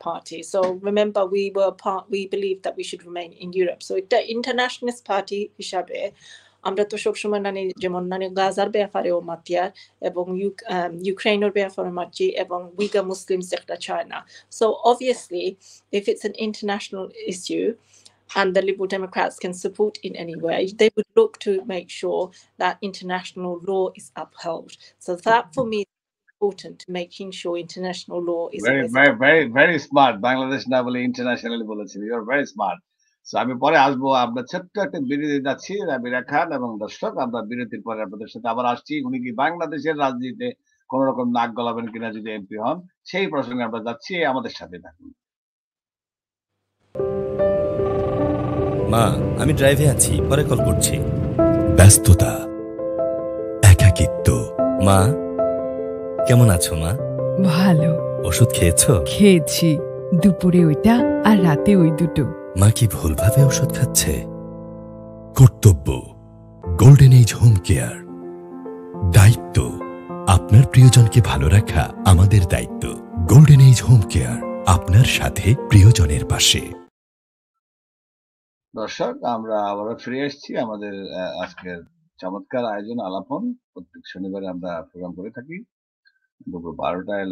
party. So remember, we believe that we should remain in Europe. So the internationalist party হিসাবে আমরা তো সবসময় যেমন গাজার ব্যাপারেও মাতিয়ার এবং ইউক্রেনের ব্যাপারে মাতি এবং উইগার মুসলিমস একটা চায় না so obviously if it's an international issue and the Liberal Democrats can support in any way they would look to make sure that international law is upheld so that for me is important to making sure international law is very smart Bangladesh না বলে internationally বলেছেন you are very smart So আমি পরে আসবো আমরা ছোট্ট একটা বিরতি যাচ্ছি রাবিরা খান এবং দর্শক আমরা বিরতির পরে আপনাদের সাথে আবার আসছি উনি কি বাংলাদেশের রাজনীতিতে কোন রকম নাক গলাবেন কিনা যদি এমপি হন সেই প্রসঙ্গে আমরা যাচ্ছি আমাদের সাথে থাকুন মা আমি ড্রাইভে আছি পরে কল করছি ব্যস্ততা একাকিত্ব মা কেমন আছো মা ভালো ওষুধ খেয়েছো খেয়েছি দুপুরে ওইটা আর রাতে ওই দুটো মা কি ভুলভাবে ওষুধ খাচ্ছে কর্তব্য গোল্ডেন এজ হোম কেয়ার দায়িত্ব আপনার প্রিয়জনকে ভালো রাখা আমাদের দায়িত্ব গোল্ডেন এজ হোম কেয়ার আপনার সাথে প্রিয়জনের পাশে দর্শক আমরা আবারও ফিরে এসেছি আমাদের আজকের চমৎকার আয়োজন আলাপন প্রত্যেক শনিবারে আমরা প্রোগ্রাম করে থাকি দুপুর 12টায়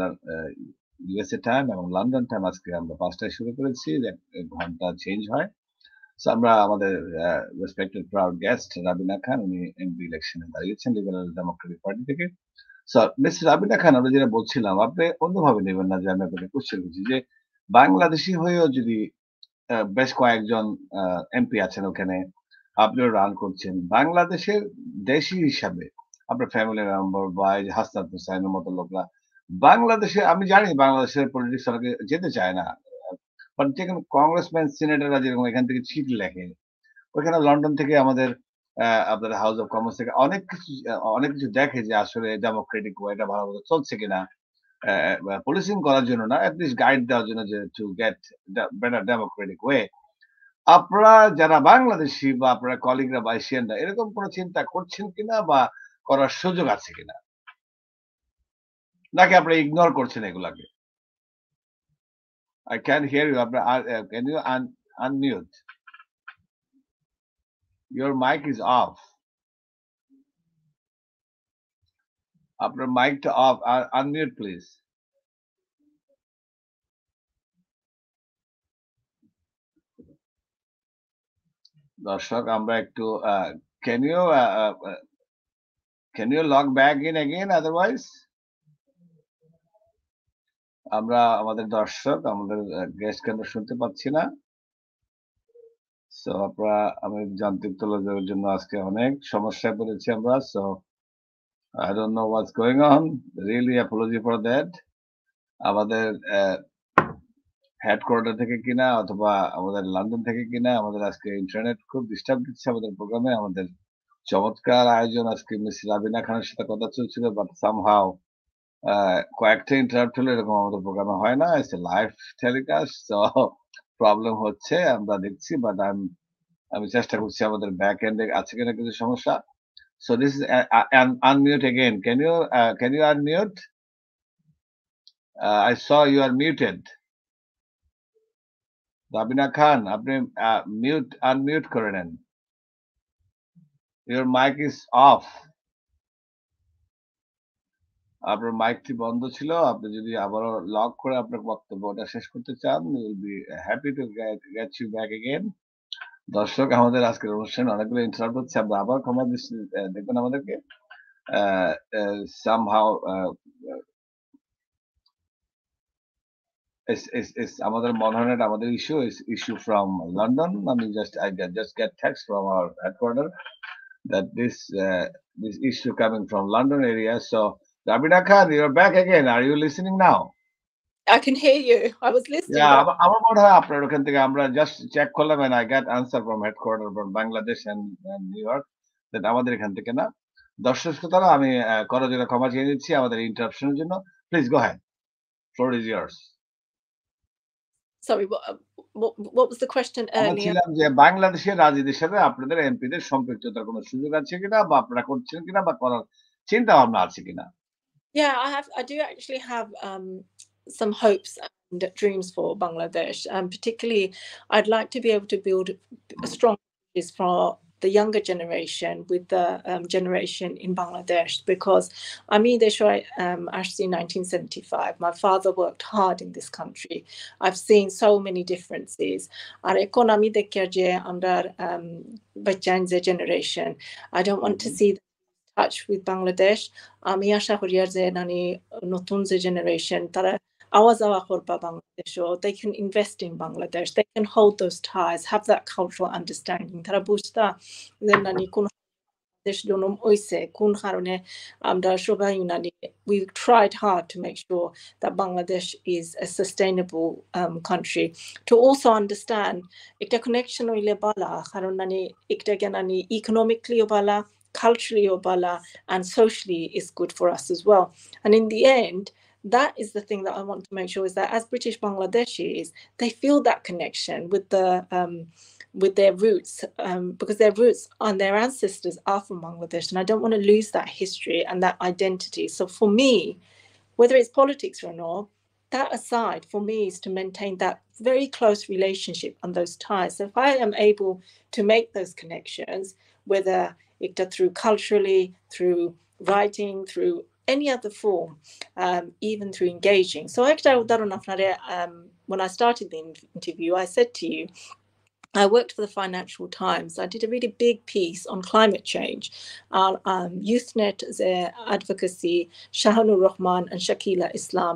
ইউএসএ টাইম এবং লন্ডন টাইম আজকে আমরা 5টায় শুরু করেছি ঘন্টা চেঞ্জ হয় আমরা আমাদের রেসপেক্টেড প্রাউড গেস্ট রাবিনা খান উনি এমপি ইলেকশনে দাঁড়িয়েছেন লিবারেল ডেমোক্রেটিক পার্টি থেকে মিস রাবিনা খান আমরা যেটা বলছিলাম আপনি অন্যভাবে নেবেন না যে আমি আপনাকে কোশ্চেন করছি যে বাংলাদেশি হয়েও যদি বেশ কয়েকজন এমপি আছেন ওখানে আপনিও রান করছেন বাংলাদেশের দেশি হিসাবে আপনার ফ্যামিলি মেম্বার বা হাসনাত হুসাইনের মতো লোকরা বাংলাদেশে আমি জানি বাংলাদেশের পলিটিক্স অনেকে যেতে চায় না বাট যেখানে কংগ্রেসম্যান সিনেটররা যেরকম এখান থেকে চিঠি লেখে ওইখানে লন্ডন থেকে আমাদের আপনাদের হাউস অফ কমার্স থেকে অনেক কিছু দেখে যে আসলে ডেমোক্রেটিক ওয়েটা ভালো মতো চলছে কিনা পুলিশিং করার জন্য না অ্যাটলিস্ট গাইড দেওয়ার জন্য যে to get better Democratic way আপনারা যারা বাংলাদেশি বা আপনারা কলিগরা বা এশিয়ানরা এরকম কোনো চিন্তা করছেন কিনা বা করার সুযোগ আছে কিনা নাকি আপনারা ইগনোর করছেন এগুলাকে I can't hear you. Can you unmute? Your mic is off. After mic to off, unmute please. দর্শক আমরা একটু can you log back in again otherwise আমরা আমাদের দর্শক আমাদের গেস্ট কেন শুনতে পাচ্ছি না সো আমরা আমি যান্ত্রিক তোলযোগের জন্য আজকে অনেক সমস্যায় পড়েছি আমরা so I don't know what's going on really apology for that আমাদের হেডকোয়ার্টার থেকে কিনা অথবা আমাদের লন্ডন থেকে কিনা আমাদের আজকে ইন্টারনেট খুব ডিস্টার্ব দিচ্ছে আমাদের প্রোগ্রামে আমাদের চমৎকার আয়োজন আজকে মিস রাবিনা খানের সাথে কথা চলছিল বাট সামহাউ কয়েকটা ইন্টারাপ্ট হলে এরকম আমাদের প্রোগ্রামে হয় না ইটস লাইভ টেলিকাস্ট তো প্রবলেম হচ্ছে আমরা দেখছি বাট আমি চেষ্টা করছি আমাদের ব্যাক এন্ডে আছে কিনা কিছু সমস্যা so this is unmute again can you unmute I saw you are muted Rabina Khan আপনি unmute করে নেন your mic is off আপনার মাইকটি বন্ধ ছিল আপনি যদি আবারও লক করে আপনার বক্তব্যটা শেষ করতে চান we will be happy to get you back again দর্শক আমাদের আজকের অনুষ্ঠানে অনেকগুলো ইন্টারাপ্ট হচ্ছে আমরা আবার ক্ষমা দেখবেন আমাদেরকে somehow আমাদের মনে হয় না আমাদের issue from London I just get text from our headquarter that this issue coming from London area so Rabina Khan you're back again are you listening now I can hear you. I was listening. Yeah, আমার মনে হয় আপনার ওখান থেকে আমরা just check করলাম and I got answer from headquarter from Bangladesh and New York that আমাদের এখান থেকে না দর্শক শ্রোতারা আমি করজোড়ে ক্ষমা চেয়ে নিচ্ছি আমাদের ইন্টারাপশনের জন্য please go head floor is yours Sorry, what was the question earlier? বলছিলাম যে বাংলাদেশের রাজনীতির সাথে আপনাদের এমপিদের সম্পৃক্ততার কোনো সুযোগ আছে কিনা বা আপনারা করছেন কিনা বা করার চিন্তা ভাবনা আছে কিনা Yeah, I do actually have some hopes and dreams for Bangladesh. Particularly, I'd like to be able to build a strong base for the younger generation with the generation in Bangladesh because actually 1975. My father worked hard in this country. I've seen so many differences. Our economy under generation. I don't want to see touch with Bangladesh. আমি আশা করি যে নতুন যে generation তারা আওয়াজ করবা Bangladesh they can invest in Bangladesh they can hold those ties have that cultural understanding তারা বুঝতা যে কোন দেশ জন্ম হইছে কোন কারণে আমরা সবাই we tried hard to make sure that Bangladesh is a sustainable country to also understand একটা connection হইলে bala কারণ একটা economically bala culturally obala and socially is good for us as well and in the end that is the thing that I want to make sure is that as British Bangladeshis they feel that connection with their roots because their roots and their ancestors are from Bangladesh and I don't want to lose that history and that identity so for me whether it's politics or not that aside for me is to maintain that very close relationship and those ties so if I am able to make those connections whether through culturally, through writing, through any other form, even through engaging. So when I started the interview, I said to you, I worked for the Financial Times. I did a really big piece on climate change. Our YouthNet advocacy, Shahanur Rahman and Shakila Islam,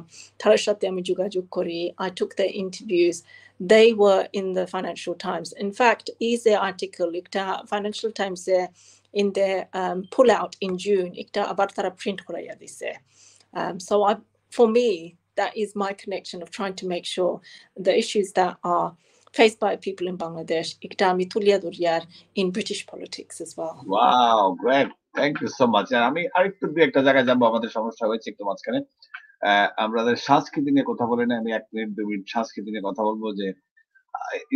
I took their interviews. They were in the Financial Times. In fact, is their article, Financial Times in their pullout in June, print so for me, that is my connection of trying to make sure the issues that are faced by people in Bangladesh in British politics as well. Wow, great. Thank you so much. আমি আরেকটু একটা জায়গায় যাবো আমাদের সমস্যা হয়েছে একটু মাঝখানে আমাদের সংস্কৃতি নিয়ে কথা বলে না আমি 1 মিনিট 2 মিনিট সংস্কৃতি নিয়ে কথা বলবো যে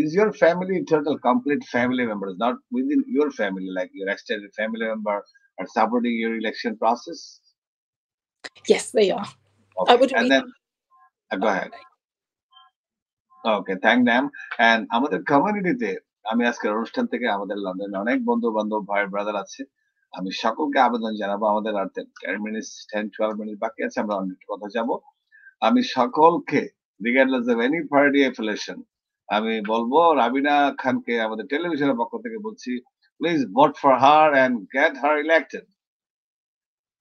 is your family total complete family members not within your family like your extended family member are supporting your election process yes they are okay. I would and then go ahead okay thank them and আমাদের কমিউনিটিতে আমি আজকের অনুষ্ঠান থেকে আমাদের লন্ডনে অনেক বন্ধু বান্ধব ভাই ব্রাদার আছে আমি সকলকে আবেদন জানাবো আমাদের আর 10 মিনিট 10-12 মিনিট বাকি আছে আমরা অনেক কথা যাব আমি সকলকে regardless of any party affiliation আমি বলবো রাবিনা খানকে আমাদের টেলিভিশনের পক্ষ থেকে বলছি, please vote for her and get her elected.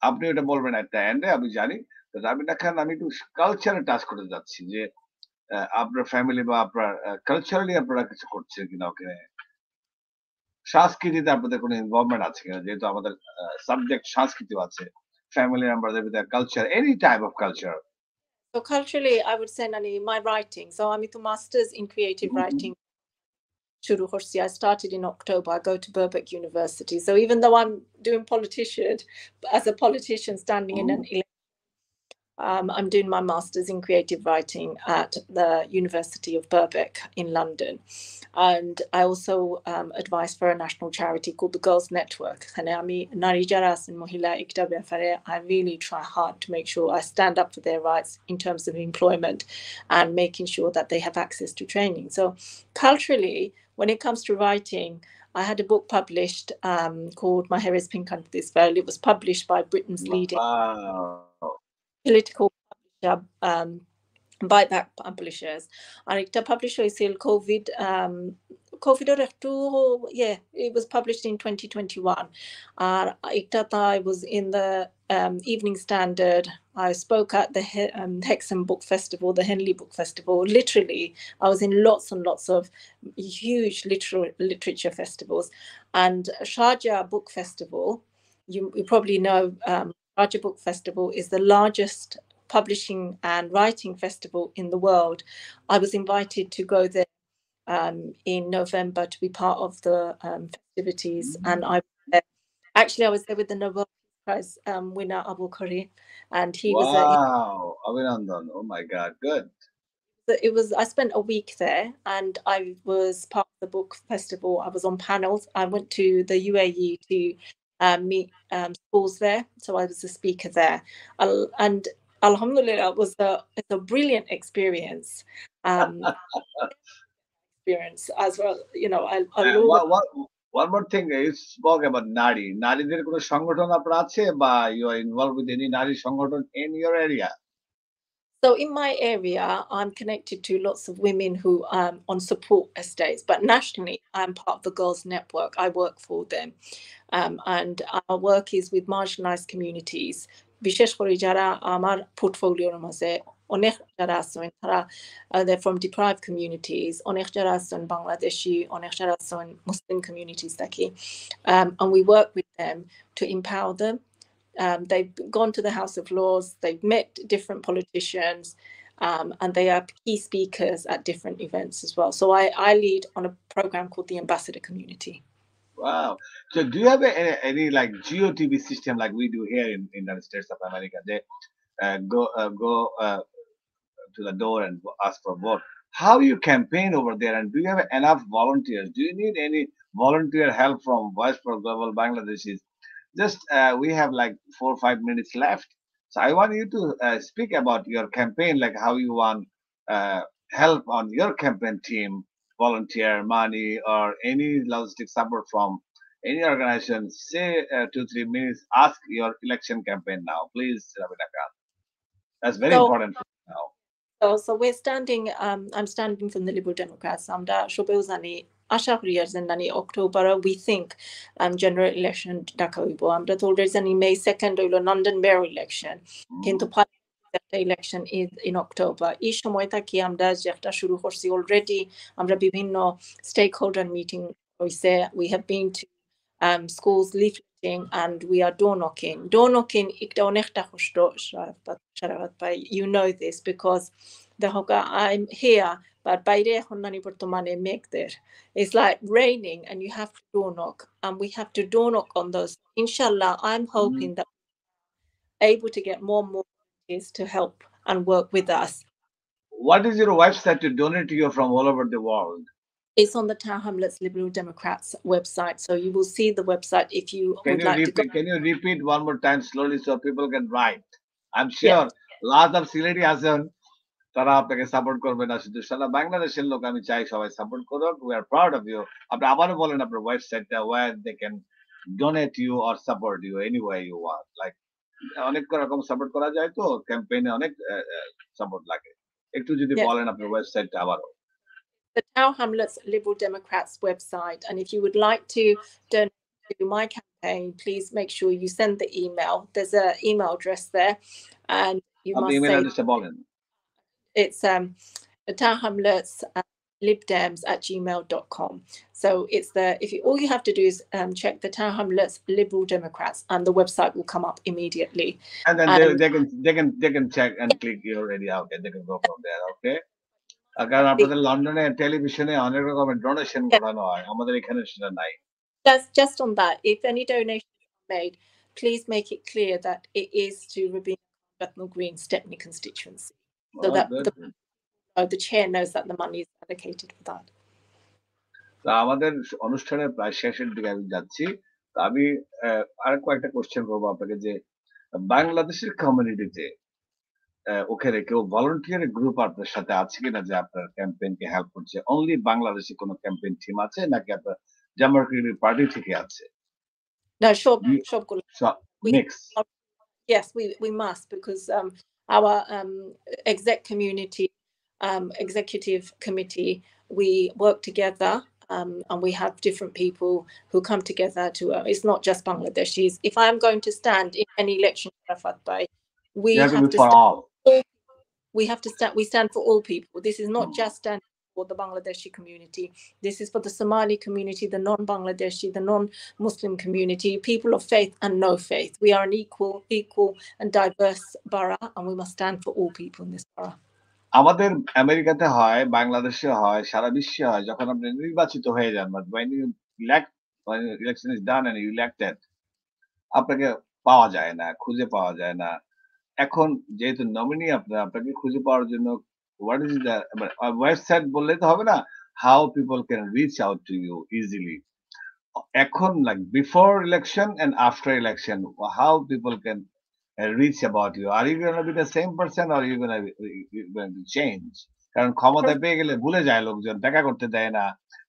আপনি ওটা বলবেন একটা এন্ডে, আমি জানি। রাবিনা খান, আমি একটু কালচারে টাচ করতে যাচ্ছি যে আপনার ফ্যামিলি বা আপনার কালচারালি আপনারা কিছু করছেন কিনা, ওখানে সংস্কৃতিতে আপনাদের কোনো ইনভলভমেন্ট আছে কিনা, যেহেতু আমাদের সাবজেক্ট সংস্কৃতি আছে, ফ্যামিলি মেম্বারদের ভিতরে culture, any type of culture. So culturally, I would say, Nani, my writing. So I'm into masters in creative writing. Shuru Horsi. I started in October. I go to Birkbeck University. So even though I'm doing as a politician standing in an election, I'm doing my master's in creative writing at the University of Birkbeck in London. And I also advise for a national charity called the Girls Network. And I really try hard to make sure I stand up for their rights in terms of employment and making sure that they have access to training. So culturally, when it comes to writing, I had a book published called My Hair is Pink Under This Veil. It was published by Britain's leading political publisher, Buyback Publishers. And it published COVID it was published in 2021. I was in the Evening Standard. I spoke at the Hexham Book Festival, the Henley Book Festival. Literally, I was in lots and lots of huge literature festivals. And Sharjah Book Festival, you probably know, Sharjah Book Festival is the largest publishing and writing festival in the world. I was invited to go there in November to be part of the festivities, and I was there with the Nobel Prize winner Abu Khari, and he was Abhinandan. Oh my God, good. I spent a week there, and I was part of the book festival. I was on panels. I went to the UAE to meet schools there, so I was a speaker there, and Alhamdulillah, it's a brilliant experience. Experience as well, One more thing, you spoke about Nari. Nariদের কোনো সংগঠন আপনার আছে, বা you are involved with any Nari সংগঠন in your area? So in my area, I'm connected to lots of women who on support estates, but nationally, I'm part of the Girls Network. I work for them, and our work is with marginalized communities. বিশেষ করে যারা আমার পোর্টফোলিওর মধ্যে অনেক যারা আছেন, তারা they're from deprived communities, অনেক যারা আছেন বাংলাদেশি, অনেক যারা আছেন Muslim communities থাকি, and we work with them to empower them. They've gone to the House of Lords, they've met different politicians, and they are key speakers at different events as well. So I lead on a program called the Ambassador Community. Wow. So do you have any like GeoTV system like we do here in the United States of America? They go to the door and ask for vote. How you campaign over there, and do you have enough volunteers? Do you need any volunteer help from Voice for Global Bangladeshis? Just we have like 4 or 5 minutes left, so I want you to speak about your campaign, like how you want help on your campaign team, volunteer money or any logistic support from any organization. Say 2-3 minutes. Ask your election campaign now, please, Rabina Khan. That's very important now. So we're standing. I'm standing from the Liberal Democrats. Amda Shobezani Asha Riyazandani October. We think general election Dakawibo. Amda told Rezani May 2nd or London mayor election. Kintu election is in October. Ish সময়টা কি আমরা যেটা শুরু করছি already, আমরা বিভিন্ন stakeholder meeting হইছে. We have been to schools leafleting, and we are door knocking. Door knocking ikta onekta khushto Sharabat bhai, you know this because the hoka I'm here, but বাইরে এখন নানি বর্তমানে মেঘ there. It's like raining and you have to door knock, and we have to door knock on those. Inshallah, I'm hoping that we're able to get more and more to help and work with us. What is your website to donate to you from all over the world? It's on the Tower Hamlets Liberal Democrats website, so you will see the website if you would like to go. Can you repeat one more time slowly so people can write? I'm sure lots of Sileti asan tara apnake support korbe na, shudhu sara Bangladesher lok ami chai shobai support korok. We are proud of you. Apni abaru bolen apnar website ta where they can donate you or support you any way you want. Like অনেক রকম support করা যায়, তো ক্যাম্পেইনে অনেক support লাগে। একটু যদি বলেন আপনার ওয়েবসাইটটা আবারও। the Tower Hamlets Liberal Democrats website. And if you would like to donate to my campaign, please make sure you send the email. There's an email address there. And you must say it's Tower Hamlets libdems@gmail.com. So it's all you have to do is check the Tower Hamlets Liberal Democrats, and the website will come up immediately. And then they can check and click you already. Okay, they can go from there. Okay. কারণ আপনাদের লন্ডনে টেলিভিশনে অনেক রকমের donation করানো হয়, আমাদের এখানে সেটা নাই. Just on that, if any donation is made, please make it clear that it is to Rabina Bethnal Green Stepney constituency, so that the chair knows that the money is allocated for that. আমাদের অনুষ্ঠানের প্রায় শেষের দিকে আমি যাচ্ছি. আমি আর কয়েকটা question করবো আপনাকে, যে বাংলাদেশের কমিউনিটিতে ওখানে কেউ ভলান্টিয়ার গ্রুপ আপনার সাথে আছে কিনা যে আপনার ক্যাম্পেইনকে হেল্প করছে? অনলি বাংলাদেশি কোনো ক্যাম্পেইন টিম আছে নাকি আপনার ডেমোক্রেটিক পার্টি থেকে আছে? No, sure. Mix. Yes, we must, because our executive committee, we work together, and we have different people who come together to. It's not just Bangladeshis. If I am going to stand in any election, we have to stand. We have to stand. We stand for all people. This is not just standing for the Bangladeshi community. This is for the Somali community, the non-Bangladeshi, the non-Muslim community, people of faith and no faith. We are an equal and diverse borough, and we must stand for all people in this borough. আমাদের আমেরিকাতে হয়, বাংলাদেশে হয়, সারা বিশ্বে হয়, যখন আপনি নির্বাচিত হয়ে যান, when election is done and you elected, আপনাকে পাওয়া যায় না, খুঁজে পাওয়া যায় না. এখন যেহেতু নমিনি আপনাকে খুঁজে পাওয়ার জন্য what is the ওয়েবসাইট বললে তো হবে না, how people can reach out to you easily. এখন like before election and after election, how people can reach about you? Are you going to be the same person, or are you going to change? কারণ ক্ষমতা পেয়ে গেলে ভুলে যায় লোকজন, দেখা করতে দেয় না,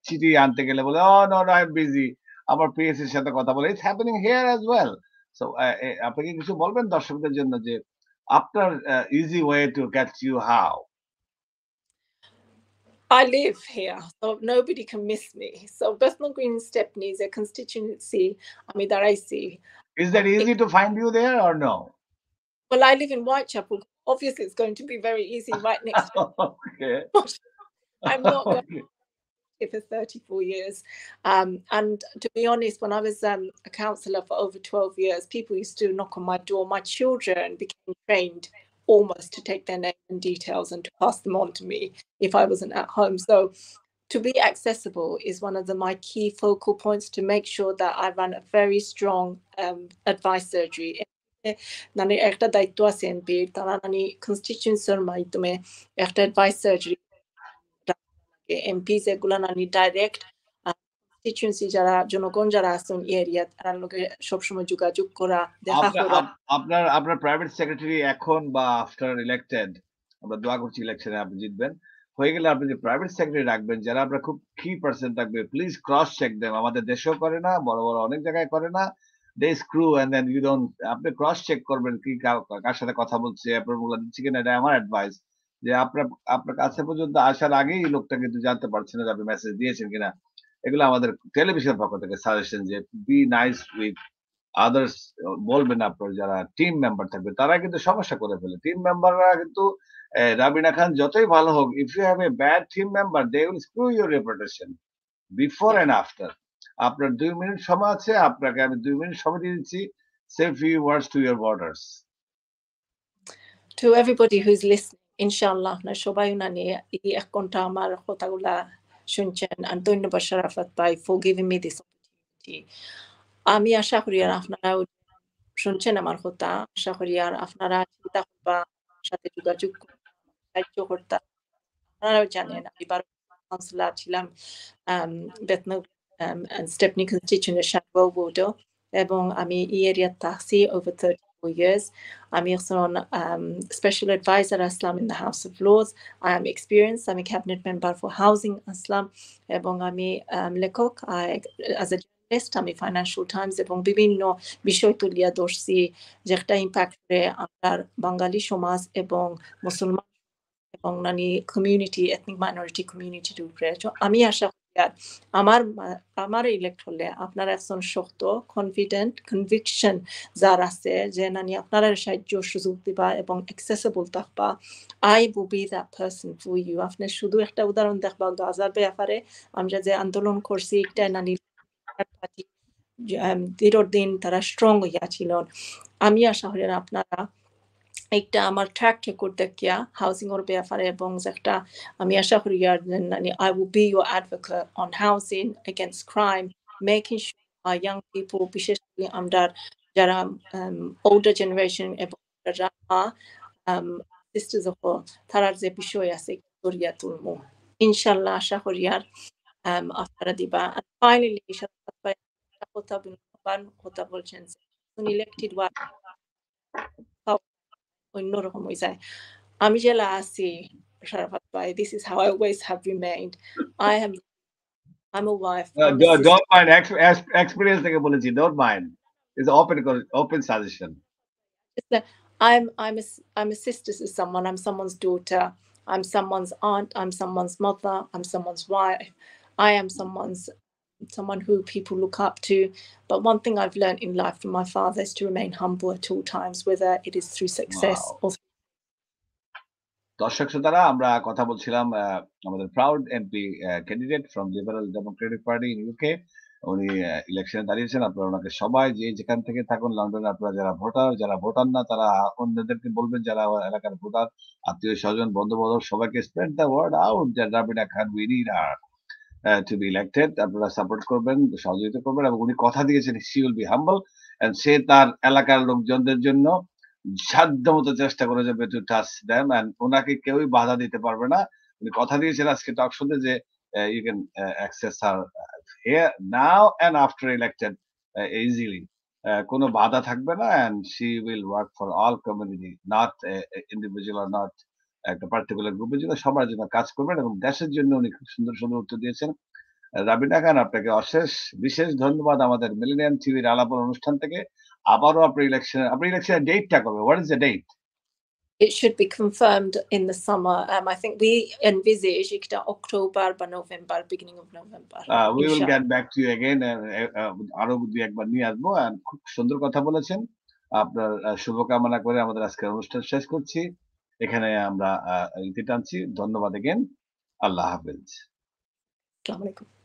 চিঠি আনতে গেলে বলে no I'm busy, আমার পিএস এর সাথে কথা বলে. It's happening here as well. So আপনি কি কিছু বলবেন দর্শকদের জন্য যে আপনার easy way to get you how? I live here, so nobody can miss me. So Bethnal Green Stepney is a constituency that I see. Is that easy to find you there or no? Well, I live in Whitechapel. Obviously, it's going to be very easy right next to Okay. I'm not going for 34 years. And to be honest, when I was a councillor for over 12 years, people used to knock on my door. My children became trained almost to take their name and details and to pass them on to me if I wasn't at home. So to be accessible is one of my key focal points, to make sure that I run a very strong advice surgery. নানি একটা দায়িত্ব আছে এনপির, তারা নানি কনস্টিটিউয়েন্সির মাধ্যমে একটা advice surgery MP যেগুলো নানি ডাইরেক্ট কনস্টিটিউয়েন্সি যারা জনগণ যারা আছেন এরিয়া তার লগে সবসময় যোগাযোগ করা, দেখা করা. আপনার প্রাইভেট সেক্রেটারি এখন বা আফটার ইলেক্টেড, আমরা দোয়া করছি ইলেকশনে আপনি জিতবেন, হয়ে গেলে আপনি যে প্রাইভেট সেক্রেটারি রাখবেন যারা আপনার খুব কি পার্সন থাকবে, প্লিজ ক্রস চেক দেন. আমাদের দেশেও করে না, বড় বড় অনেক জায়গায় করে না. They screw and then you don't. আপনি ক্রস চেক করবেন কি কার সাথে কথা বলছে, অ্যাপ্রুভাল দিচ্ছে কিনা. এটা আমার অ্যাডভাইস, যে আপনার কাছে পর্যন্ত আসার আগেই লোকটা কিন্তু জানতে পারছে না যে আপনি মেসেজ দিয়েছেন কিনা. এগুলো আমাদের টেলিভিশন পক্ষ থেকে সাজেশন, যে বি নাইস উইথ আদার্স. বলবেন আপনার যারা টিম মেম্বার থাকবে তারা কিন্তু সমস্যা করে ফেলে. টিম মেম্বাররা কিন্তু রাবিনা খান যতই ভালো হোক, if you have a bad team member they will screw your reputation before and after. আপনার 2 মিনিট সময় আছে, আপনাকে আমি 2 মিনিট সময় দিয়ে দিচ্ছি. Say few words to your voters. To everybody who's listening, inshallah na সবাই উনানি এই এক ঘন্টা আমার কথাগুলা শুনছেন, and ধন্যবাদ শারাফাত ভাই for giving me this opportunity. আমি আশা করি আর আপনারা শুনছেন আমার কথা, আশা করি আর আপনারা চিন্তা করবা, সাথে যোগাযোগ সাহায্য করতে. আপনারাও জানেন আমি কাউন্সিলর ছিলাম Bethnal and Stepney constituent Shadwell Wardo, এবং আমি এই এরিয়া থাকছি over 34 years. আমি একজন special advisor Aslam in the House of Lords. I am experienced. I'm a cabinet member for housing আসলাম, এবং আমি লেখক. as a journalist আমি Financial Times এবং বিভিন্ন বিষয় তুলিয়া ধরছি যেটা ইম্প্যাক্ট করে আমার বাঙালি সমাজ এবং মুসলমান এবং নানি কমিউনিটি এথনিক মাইনরিটি কমিউনিটির উপরে আমি আশা করি আর আমার ইলেক্ট হলে আপনারা একজন শক্ত কনফিডেন্ট কনভিকশন যার আছে যে নানি আপনারা সাহায্য সুযোগ দিবা এবং অ্যাক্সেসিবল থাকবা I will be that person for you আপনি শুধু একটা উদাহরণ দেখবা গাজার ব্যাপারে আমরা যে আন্দোলন করছি একটা নানি দীর্ঘদিন তারা স্ট্রং হইয়াছিল আমি আশা করি আপনারা একটা আমার ট্র্যাক রেকর্ড দেখিয়া হাউজিং এর ব্যাপারে এবং একটা আমি আশা করি I will be your advocate on housing against crime making sure our young people বিশেষ করে আমরা যারা older generation এবং যারা sisters of তারার যে বিষয় আছে করিয়া তুলমু ইনশাআল্লাহ আশা করি আর আপনারা দিবা ফাইনালি কথা বলছেন ইলেক্টেড অন্যরকম হয়ে যায় আমি জেলা আছি Sharafat Bhai, this is how I always have remained. I'm a wife. Don't mind. Experience থেকে বলেছি. Don't mind. It's open suggestion. I'm a sister to someone. I'm someone's daughter. I'm someone's aunt. I'm someone's mother. I'm someone's wife. I am someone who people look up to. But one thing I've learned in life from my father is to remain humble at all times, whether it is through success or দর্শক শ্রোতারা আমরা কথা বলছিলাম আমাদের proud MP candidate from liberal Democratic party in UK উনি ইলেকশনে দাঁড়িয়েছেন আপনারা ওনাকে সবাই যেখান থেকে থাকুন লন্ডনে আপনারা যারা ভোটার না তারা অন্যদেরকে বলবেন যারা এলাকার ভোটার আত্মীয় স্বজন বন্ধু বান্ধব সবাইকে স্প্রেড দ্য ওয়ার্ড আউট যে Rabina Khan we need her to be elected আপনারা সাপোর্ট করবেন সহযোগিতা করবেন এবং উনি কথা দিয়েছেন she will be humble and সে তার এলাকার লোকজনদের জন্য সাধ্য মতো চেষ্টা করে যাবে টু টাচ দেম এন্ড ওনাকে কেউই বাধা দিতে পারবে না উনি কথা দিয়েছেন আজকে টক শুনতে যে you can access her here now and after elected easily কোনো বাধা থাকবে না and she will work for all community not individual আর নট একটা পার্টিকুলার গ্রুপের জন্য সবার জন্য কাজ করবেন এবং দেশের জন্য উনি খুব সুন্দর সুন্দর উত্তর দিয়েছেন রাবিনা খান আপনাকে বিশেষ ধন্যবাদ আমাদের মিলেনিয়াম টিভির আলাপন অনুষ্ঠান থেকে আবারও আপনার ইলেকশনের ডেটটা কবে what is the date It should be confirmed in the summer. I think we envisage October বা November, beginning of November. We will get back to you again. আরো একবার নিয়ে আসবো খুব সুন্দর কথা বলেছেন আপনার শুভকামনা করে আমাদের আজকের অনুষ্ঠান শেষ করছি এখানে আমরা ইতি টানছি ধন্যবাদ এগেন আল্লাহ হাফেজ আসসালামু আলাইকুম